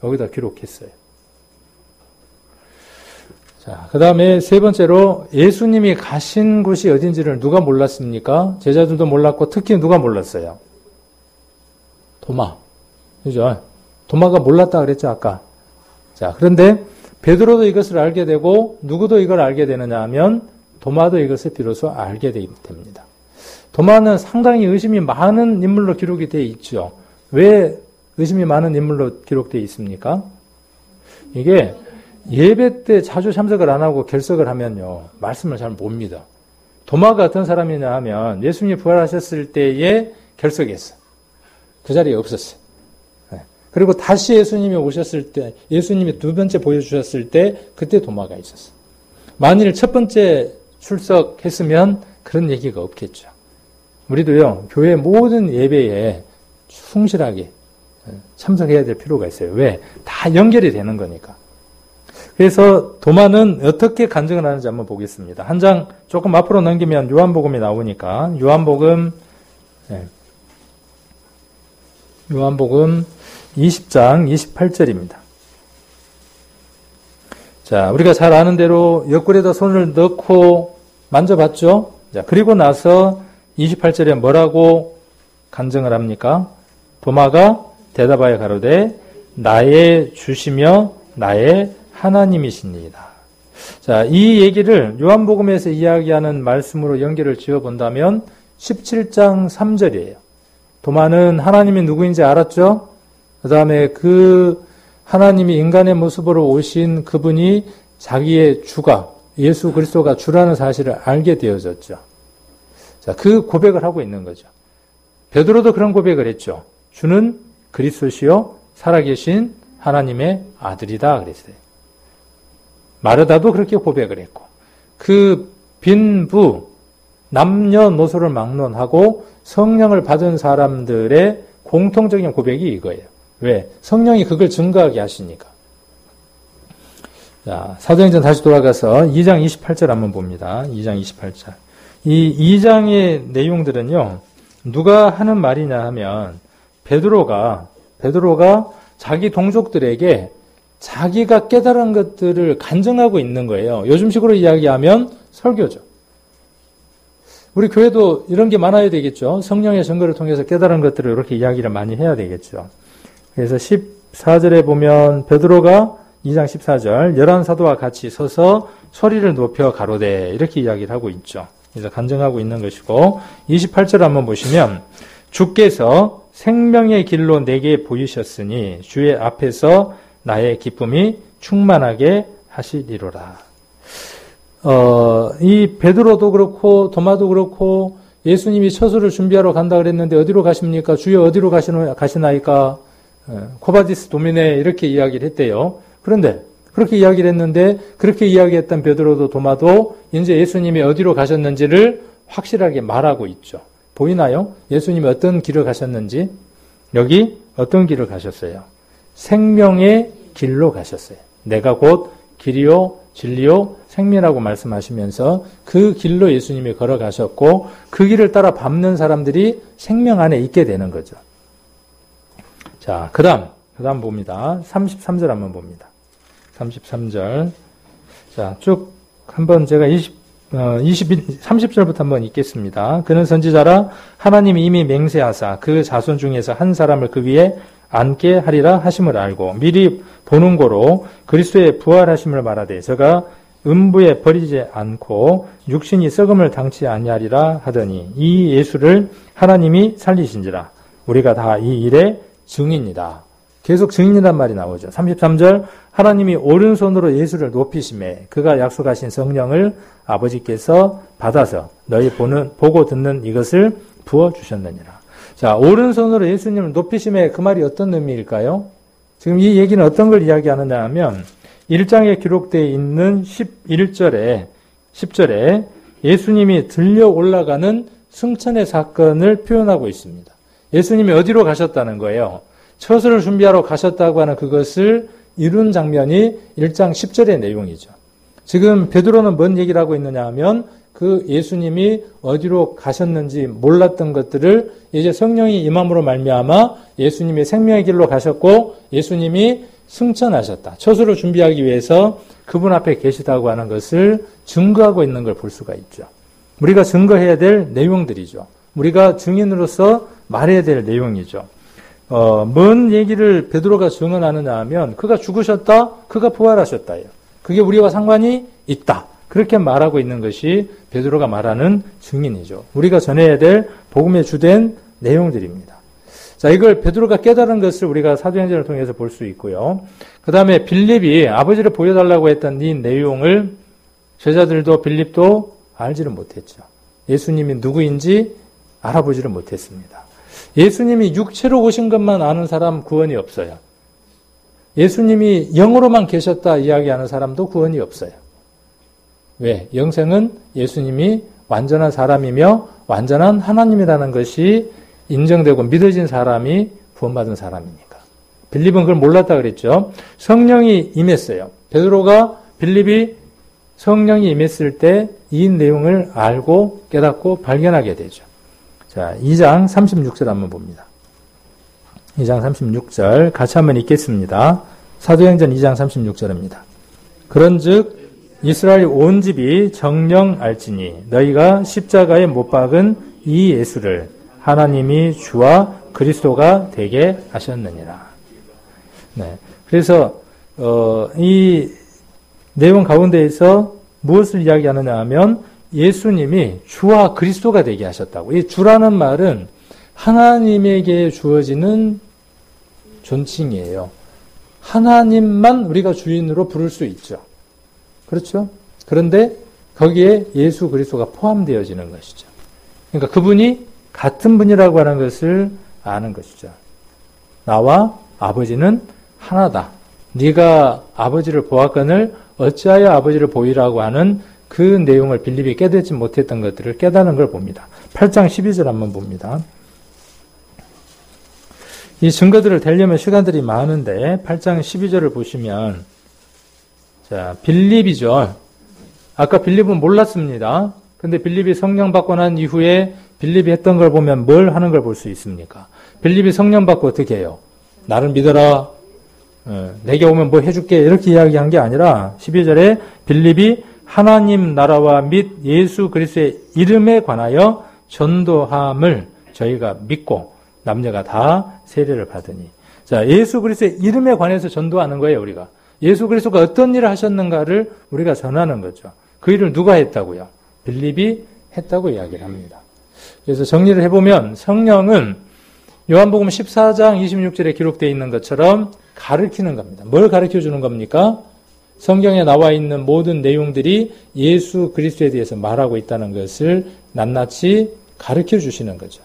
여기다 기록했어요. 자, 그 다음에 세 번째로 예수님이 가신 곳이 어딘지를 누가 몰랐습니까? 제자들도 몰랐고 특히 누가 몰랐어요? 도마. 그죠? 도마가 몰랐다 그랬죠, 아까. 자, 그런데 베드로도 이것을 알게 되고 누구도 이걸 알게 되느냐 하면 도마도 이것을 비로소 알게 됩니다. 도마는 상당히 의심이 많은 인물로 기록이 되어 있죠. 왜 의심이 많은 인물로 기록되어 있습니까? 이게 예배 때 자주 참석을 안 하고 결석을 하면요, 말씀을 잘 못 믿어. 도마가 어떤 사람이냐 하면 예수님이 부활하셨을 때에 결석했어. 그 자리에 없었어요. 그리고 다시 예수님이 오셨을 때, 예수님이 두 번째 보여주셨을 때 그때 도마가 있었어. 만일 첫 번째 출석했으면 그런 얘기가 없겠죠. 우리도요, 교회 모든 예배에 충실하게 참석해야 될 필요가 있어요. 왜? 다 연결이 되는 거니까. 그래서 도마는 어떻게 간증을 하는지 한번 보겠습니다. 한 장 조금 앞으로 넘기면 요한복음이 나오니까 요한복음 20장 28절입니다. 자, 우리가 잘 아는 대로 옆구리에다 손을 넣고 만져봤죠? 자, 그리고 나서 28절에 뭐라고 간증을 합니까? 도마가 대답하여 가로되 나의 주시며 나의 하나님이십니다. 자, 이 얘기를 요한복음에서 이야기하는 말씀으로 연결을 지어본다면 17장 3절이에요. 도마는 하나님이 누구인지 알았죠? 그 다음에 그 하나님이 인간의 모습으로 오신 그분이 자기의 주가, 예수 그리스도가 주라는 사실을 알게 되어졌죠. 자, 그 고백을 하고 있는 거죠. 베드로도 그런 고백을 했죠. 주는 그리스도시요 살아계신 하나님의 아들이다 그랬어요. 마르다도 그렇게 고백을 했고, 그 빈부, 남녀노소를 막론하고 성령을 받은 사람들의 공통적인 고백이 이거예요. 왜? 성령이 그걸 증거하게 하시니까. 자, 사도행전 다시 돌아가서 2장 28절 한번 봅니다. 2장 28절. 이 2장의 내용들은요, 누가 하는 말이냐 하면, 베드로가 자기 동족들에게 자기가 깨달은 것들을 간증하고 있는 거예요. 요즘식으로 이야기하면 설교죠. 우리 교회도 이런 게 많아야 되겠죠. 성령의 증거를 통해서 깨달은 것들을 이렇게 이야기를 많이 해야 되겠죠. 그래서 14절에 보면 베드로가 2장 14절 11사도와 같이 서서 소리를 높여 가로되 이렇게 이야기를 하고 있죠. 그래서 간증하고 있는 것이고 28절 한번 보시면 주께서 생명의 길로 내게 보이셨으니 주의 앞에서 나의 기쁨이 충만하게 하시리로라. 이 베드로도 그렇고 도마도 그렇고 예수님이 처소를 준비하러 간다 그랬는데 어디로 가십니까? 주여 어디로 가시나이까? 코바디스 도미네 이렇게 이야기를 했대요. 그런데 그렇게 이야기를 했는데 그렇게 이야기했던 베드로도 도마도 이제 예수님이 어디로 가셨는지를 확실하게 말하고 있죠. 보이나요? 예수님이 어떤 길을 가셨는지. 여기 어떤 길을 가셨어요? 생명의 길로 가셨어요. 내가 곧 길이요 진리요 생명이라고 말씀하시면서 그 길로 예수님이 걸어가셨고 그 길을 따라 밟는 사람들이 생명 안에 있게 되는 거죠. 자, 그 다음 봅니다. 33절 한번 봅니다. 33절. 자, 쭉 한번 제가 30절부터 한번 읽겠습니다. 그는 선지자라 하나님이 이미 맹세하사 그 자손 중에서 한 사람을 그 위에 앉게 하리라 하심을 알고 미리 보는 고로 그리스도의 부활하심을 말하되 저가 음부에 버리지 않고 육신이 썩음을 당치 아니하리라 하더니 이 예수를 하나님이 살리신지라 우리가 다 이 일의 증인이다. 계속 증인이란 말이 나오죠. 33절 하나님이 오른손으로 예수를 높이심에 그가 약속하신 성령을 아버지께서 받아서 너희 보고 듣는 이것을 부어주셨느니라. 자, 오른손으로 예수님을 높이심에 그 말이 어떤 의미일까요? 지금 이 얘기는 어떤 걸 이야기하느냐 하면 1장에 기록되어 있는 10절에 예수님이 들려 올라가는 승천의 사건을 표현하고 있습니다. 예수님이 어디로 가셨다는 거예요? 처소를 준비하러 가셨다고 하는 그것을 이룬 장면이 1장 10절의 내용이죠. 지금 베드로는 뭔 얘기를 하고 있느냐 하면 그 예수님이 어디로 가셨는지 몰랐던 것들을 이제 성령이 임함으로 말미암아 예수님이 생명의 길로 가셨고 예수님이 승천하셨다. 처소를 준비하기 위해서 그분 앞에 계시다고 하는 것을 증거하고 있는 걸 볼 수가 있죠. 우리가 증거해야 될 내용들이죠. 우리가 증인으로서 말해야 될 내용이죠. 뭔 얘기를 베드로가 증언하느냐 하면 그가 죽으셨다, 그가 부활하셨다예요. 그게 우리와 상관이 있다. 그렇게 말하고 있는 것이 베드로가 말하는 증인이죠. 우리가 전해야 될 복음의 주된 내용들입니다. 자, 이걸 베드로가 깨달은 것을 우리가 사도행전을 통해서 볼 수 있고요. 그 다음에 빌립이 아버지를 보여달라고 했던 이 내용을 제자들도 빌립도 알지를 못했죠. 예수님이 누구인지 알아보지를 못했습니다. 예수님이 육체로 오신 것만 아는 사람 구원이 없어요. 예수님이 영으로만 계셨다 이야기하는 사람도 구원이 없어요. 왜? 영생은 예수님이 완전한 사람이며 완전한 하나님이라는 것이 인정되고 믿어진 사람이 구원받은 사람이니까. 빌립은 그걸 몰랐다 그랬죠. 성령이 임했어요. 베드로가 빌립이 성령이 임했을 때 이 내용을 알고 깨닫고 발견하게 되죠. 자, 2장 36절 한번 봅니다. 2장 36절 같이 한번 읽겠습니다. 사도행전 2장 36절입니다. 그런즉 이스라엘 온 집이 정령 알지니 너희가 십자가에 못 박은 이 예수를 하나님이 주와 그리스도가 되게 하셨느니라. 네. 그래서 이 내용 가운데에서 무엇을 이야기하느냐 하면 예수님이 주와 그리스도가 되게 하셨다고. 이 주라는 말은 하나님에게 주어지는 존칭이에요. 하나님만 우리가 주인으로 부를 수 있죠. 그렇죠? 그런데 거기에 예수 그리스도가 포함되어지는 것이죠. 그러니까 그분이 같은 분이라고 하는 것을 아는 것이죠. 나와 아버지는 하나다. 네가 아버지를 보았거늘 어찌하여 아버지를 보이라고 하는 그 내용을 빌립이 깨닫지 못했던 것들을 깨닫는 걸 봅니다. 8장 12절 한번 봅니다. 이 증거들을 대려면 시간들이 많은데 8장 12절을 보시면 자, 빌립이죠. 아까 빌립은 몰랐습니다. 근데 빌립이 성령 받고 난 이후에 빌립이 했던 걸 보면 뭘 하는 걸 볼 수 있습니까? 빌립이 성령 받고 어떻게 해요? 나를 믿어라. 내게 오면 뭐 해줄게. 이렇게 이야기한 게 아니라 12절에 빌립이 하나님 나라와 및 예수 그리스도의 이름에 관하여 전도함을 저희가 믿고 남녀가 다 세례를 받으니. 자, 예수 그리스도의 이름에 관해서 전도하는 거예요, 우리가. 예수 그리스도가 어떤 일을 하셨는가를 우리가 전하는 거죠. 그 일을 누가 했다고요? 빌립이 했다고 이야기를 합니다. 그래서 정리를 해보면 성령은 요한복음 14장 26절에 기록되어 있는 것처럼 가르치는 겁니다. 뭘 가르쳐 주는 겁니까? 성경에 나와 있는 모든 내용들이 예수 그리스도에 대해서 말하고 있다는 것을 낱낱이 가르쳐 주시는 거죠.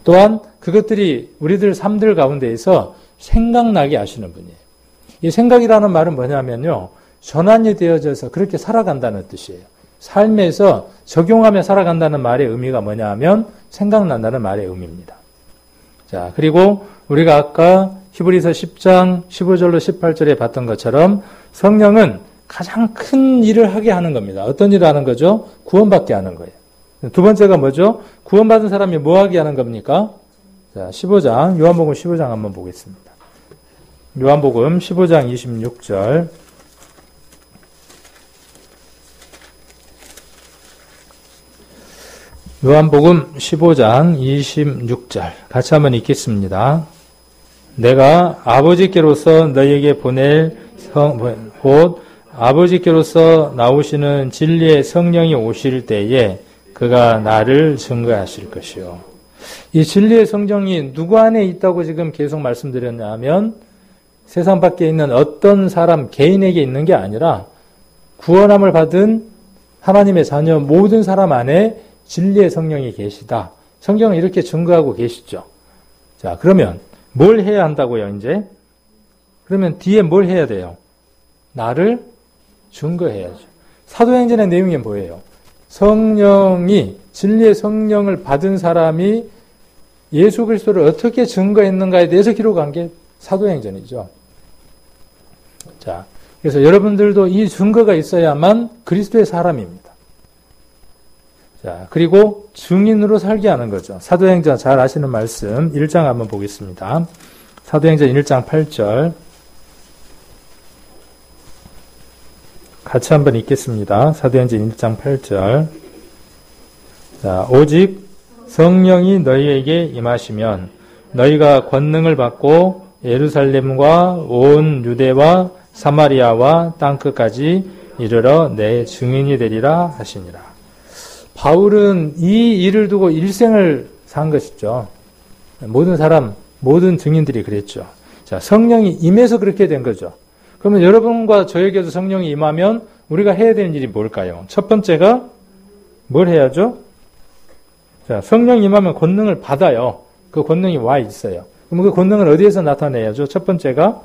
또한 그것들이 우리들 삶들 가운데에서 생각나게 하시는 분이에요. 이 생각이라는 말은 뭐냐면요. 전환이 되어져서 그렇게 살아간다는 뜻이에요. 삶에서 적용하며 살아간다는 말의 의미가 뭐냐 하면 생각난다는 말의 의미입니다. 자, 그리고 우리가 아까 히브리서 10장 15절로 18절에 봤던 것처럼 성령은 가장 큰 일을 하게 하는 겁니다. 어떤 일을 하는 거죠? 구원받게 하는 거예요. 두 번째가 뭐죠? 구원받은 사람이 뭐 하게 하는 겁니까? 자, 15장, 요한복음 15장 한번 보겠습니다. 요한복음 15장 26절. 요한복음 15장 26절. 같이 한번 읽겠습니다. 내가 아버지께로서 너희에게 보낼 곧 아버지께로서 나오시는 진리의 성령이 오실 때에 그가 나를 증거하실 것이요. 이 진리의 성령이 누구 안에 있다고 지금 계속 말씀드렸냐 하면 세상 밖에 있는 어떤 사람 개인에게 있는 게 아니라 구원함을 받은 하나님의 자녀 모든 사람 안에 진리의 성령이 계시다. 성경은 이렇게 증거하고 계시죠. 자, 그러면 뭘 해야 한다고요, 이제? 그러면 뒤에 뭘 해야 돼요? 나를 증거해야죠. 사도행전의 내용이 뭐예요? 성령이, 진리의 성령을 받은 사람이 예수 그리스도를 어떻게 증거했는가에 대해서 기록한 게 사도행전이죠. 자, 그래서 여러분들도 이 증거가 있어야만 그리스도의 사람입니다. 자, 그리고 증인으로 살게 하는 거죠. 사도행전 잘 아시는 말씀 1장 한번 보겠습니다. 사도행전 1장 8절 같이 한번 읽겠습니다. 사도행전 1장 8절. 자, 오직 성령이 너희에게 임하시면 너희가 권능을 받고 예루살렘과 온 유대와 사마리아와 땅끝까지 이르러 내 증인이 되리라 하시니라. 바울은 이 일을 두고 일생을 산 것이죠. 모든 사람, 모든 증인들이 그랬죠. 자, 성령이 임해서 그렇게 된 거죠. 그러면 여러분과 저에게도 성령이 임하면 우리가 해야 되는 일이 뭘까요? 첫 번째가 뭘 해야죠? 자, 성령이 임하면 권능을 받아요. 그 권능이 와 있어요. 그럼 그 권능을 어디에서 나타내야죠? 첫 번째가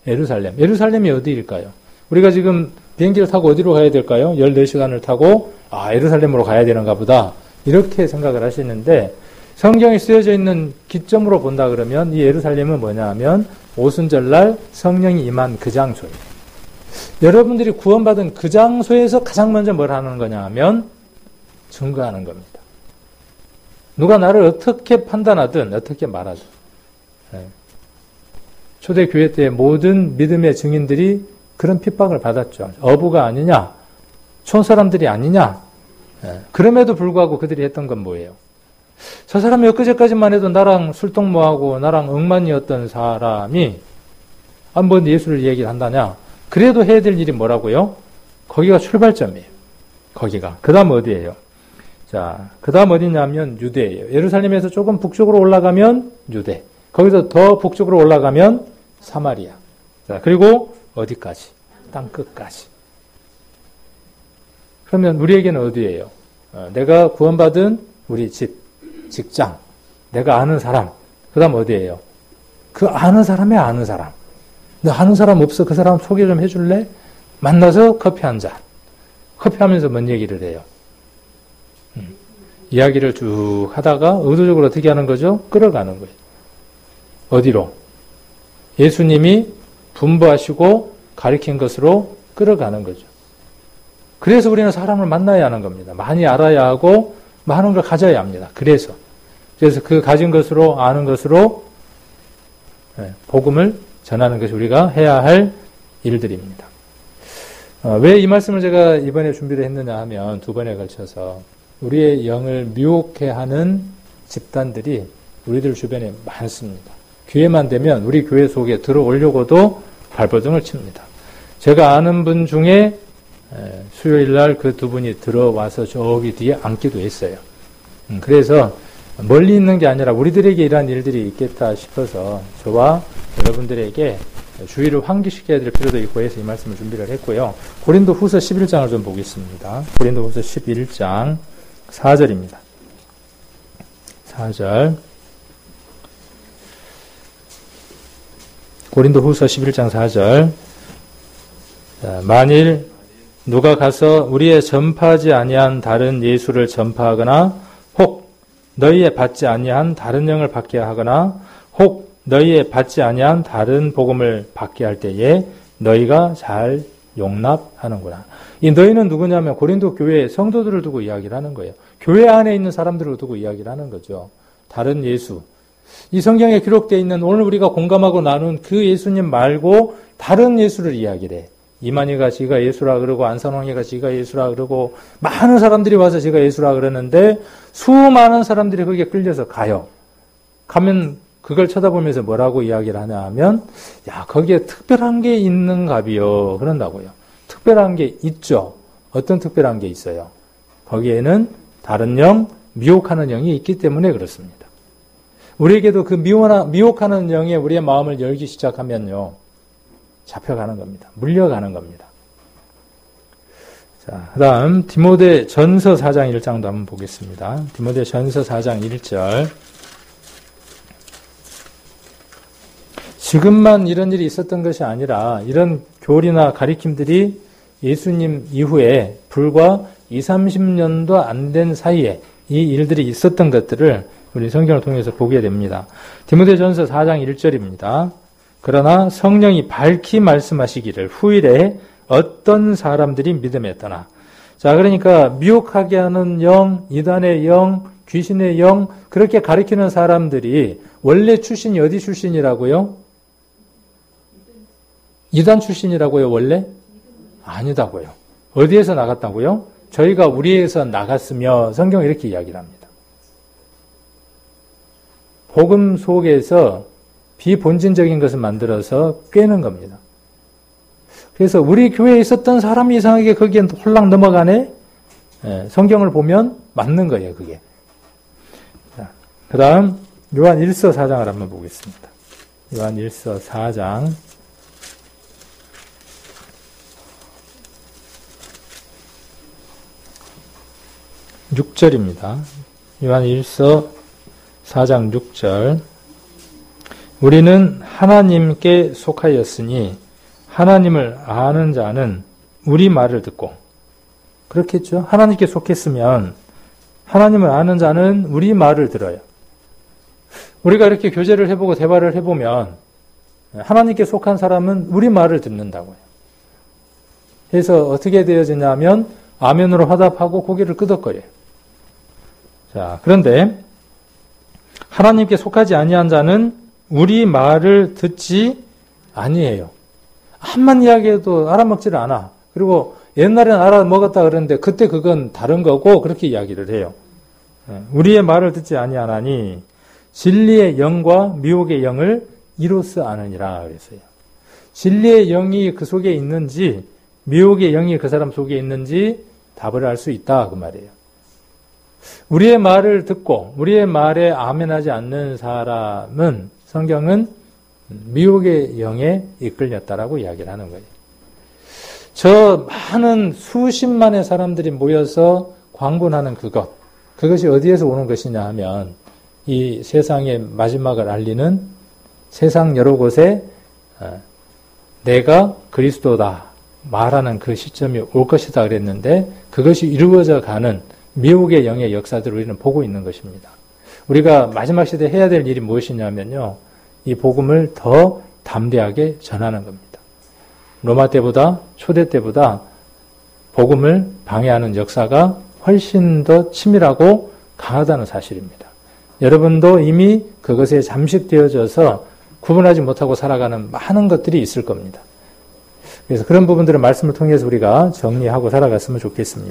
예루살렘. 예루살렘이 어디일까요? 우리가 지금 비행기를 타고 어디로 가야 될까요? 14시간을 타고 예루살렘으로 가야 되는가 보다. 이렇게 생각을 하시는데 성경에 쓰여져 있는 기점으로 본다 그러면 이 예루살렘은 뭐냐 하면 오순절날 성령이 임한 그 장소예요. 여러분들이 구원받은 그 장소에서 가장 먼저 뭘 하는 거냐 하면 증거하는 겁니다. 누가 나를 어떻게 판단하든 어떻게 말하든. 초대교회 때 모든 믿음의 증인들이 그런 핍박을 받았죠. 어부가 아니냐? 촌사람들이 아니냐? 그럼에도 불구하고 그들이 했던 건 뭐예요? 저 사람이 엊그제까지만 해도 나랑 술동무하고 나랑 억만이었던 사람이 한번 예수를 얘기를 한다냐? 그래도 해야 될 일이 뭐라고요? 거기가 출발점이에요. 거기가. 그 다음 어디예요? 자, 그 다음 어디냐면 유대예요. 예루살렘에서 조금 북쪽으로 올라가면 유대. 거기서 더 북쪽으로 올라가면 사마리아. 자, 그리고 어디까지? 땅 끝까지. 그러면 우리에게는 어디예요? 내가 구원받은 우리 집, 직장, 내가 아는 사람. 그 다음 어디예요? 그 아는 사람의 아는 사람. 너 아는 사람 없어? 그 사람 소개 좀 해줄래? 만나서 커피 한 잔. 커피하면서 뭔 얘기를 해요? 이야기를 쭉 하다가 의도적으로 어떻게 하는 거죠? 끌어가는 거예요. 어디로? 예수님이 분부하시고 가르친 것으로 끌어가는 거죠. 그래서 우리는 사람을 만나야 하는 겁니다. 많이 알아야 하고 많은 걸 가져야 합니다. 그래서 그 가진 것으로 아는 것으로 복음을 전하는 것이 우리가 해야 할 일들입니다. 왜 이 말씀을 제가 이번에 준비를 했느냐 하면 두 번에 걸쳐서 우리의 영을 미혹해 하는 집단들이 우리들 주변에 많습니다. 기회만 되면 우리 교회 속에 들어오려고도 발버둥을 칩니다. 제가 아는 분 중에 수요일 날 그 두 분이 들어와서 저기 뒤에 앉기도 했어요. 그래서 멀리 있는 게 아니라 우리들에게 이러한 일들이 있겠다 싶어서 저와 여러분들에게 주의를 환기시켜야 될 필요도 있고 해서 이 말씀을 준비를 했고요. 고린도 후서 11장을 좀 보겠습니다. 고린도 후서 11장 4절입니다. 4절. 고린도 후서 11장 4절. 자, 만일 누가 가서 우리의 전파하지 아니한 다른 예수를 전파하거나 혹 너희의 받지 아니한 다른 영을 받게 하거나 혹 너희의 받지 아니한 다른 복음을 받게 할 때에 너희가 잘 용납하는구나. 이 너희는 누구냐면 고린도 교회 성도들을 두고 이야기를 하는 거예요. 교회 안에 있는 사람들을 두고 이야기를 하는 거죠. 다른 예수. 이 성경에 기록되어 있는 오늘 우리가 공감하고 나눈 그 예수님 말고 다른 예수를 이야기를 해. 이만희가 지가 예수라 그러고 안산홍이가 지가 예수라 그러고 많은 사람들이 와서 지가 예수라 그러는데 수많은 사람들이 거기에 끌려서 가요. 가면 그걸 쳐다보면서 뭐라고 이야기를 하냐 하면 야 거기에 특별한 게 있는가비요 그런다고요. 특별한 게 있죠. 어떤 특별한 게 있어요? 거기에는 다른 영, 미혹하는 영이 있기 때문에 그렇습니다. 우리에게도 그 미혹하는 영에 우리의 마음을 열기 시작하면요. 잡혀가는 겁니다. 물려가는 겁니다. 자, 그 다음 디모데 전서 4장 1장도 한번 보겠습니다. 디모데 전서 4장 1절. 지금만 이런 일이 있었던 것이 아니라 이런 교리나 가르침들이 예수님 이후에 불과 20-30년도 안 된 사이에 이 일들이 있었던 것들을 우리 성경을 통해서 보게 됩니다. 디모데 전서 4장 1절입니다. 그러나 성령이 밝히 말씀하시기를 후일에 어떤 사람들이 믿음에 떠나. 자, 그러니까 미혹하게 하는 영, 이단의 영, 귀신의 영, 그렇게 가리키는 사람들이 원래 출신이 어디 출신이라고요? 이단 출신이라고요, 원래? 아니다고요. 어디에서 나갔다고요? 저희가 우리에서 나갔으며 성경은 이렇게 이야기를 합니다. 복음 속에서 비본진적인 것을 만들어서 꿰는 겁니다. 그래서 우리 교회에 있었던 사람이 이상하게 거기에 홀랑 넘어가네? 성경을 보면 맞는 거예요, 그게. 그 다음, 요한 1서 4장을 한번 보겠습니다. 요한 1서 4장. 6절입니다. 요한 1서 4장 6절. 우리는 하나님께 속하였으니 하나님을 아는 자는 우리 말을 듣고, 그렇겠죠? 하나님께 속했으면 하나님을 아는 자는 우리 말을 들어요. 우리가 이렇게 교제를 해보고 대화를 해보면 하나님께 속한 사람은 우리 말을 듣는다고요. 그래서 어떻게 되어지냐면 아멘으로 화답하고 고개를 끄덕거려요. 자, 그런데 하나님께 속하지 아니한 자는 우리 말을 듣지 아니해요. 한만 이야기해도 알아먹지를 않아. 그리고 옛날엔 알아먹었다 그러는데 그때 그건 다른 거고 그렇게 이야기를 해요. 우리의 말을 듣지 아니하나니 진리의 영과 미혹의 영을 이로써 아느니라 그랬어요. 진리의 영이 그 속에 있는지 미혹의 영이 그 사람 속에 있는지 답을 알 수 있다 그 말이에요. 우리의 말을 듣고 우리의 말에 아멘하지 않는 사람은 성경은 미혹의 영에 이끌렸다라고 이야기를 하는 거예요. 저 많은 수십만의 사람들이 모여서 광분하는 그것이 어디에서 오는 것이냐 하면 이 세상의 마지막을 알리는 세상 여러 곳에 내가 그리스도다 말하는 그 시점이 올 것이다 그랬는데 그것이 이루어져 가는 미혹의 영의 역사들을 우리는 보고 있는 것입니다. 우리가 마지막 시대에 해야 될 일이 무엇이냐면요. 이 복음을 더 담대하게 전하는 겁니다. 로마 때보다 초대 때보다 복음을 방해하는 역사가 훨씬 더 치밀하고 강하다는 사실입니다. 여러분도 이미 그것에 잠식되어져서 구분하지 못하고 살아가는 많은 것들이 있을 겁니다. 그래서 그런 부분들을 말씀을 통해서 우리가 정리하고 살아갔으면 좋겠습니다.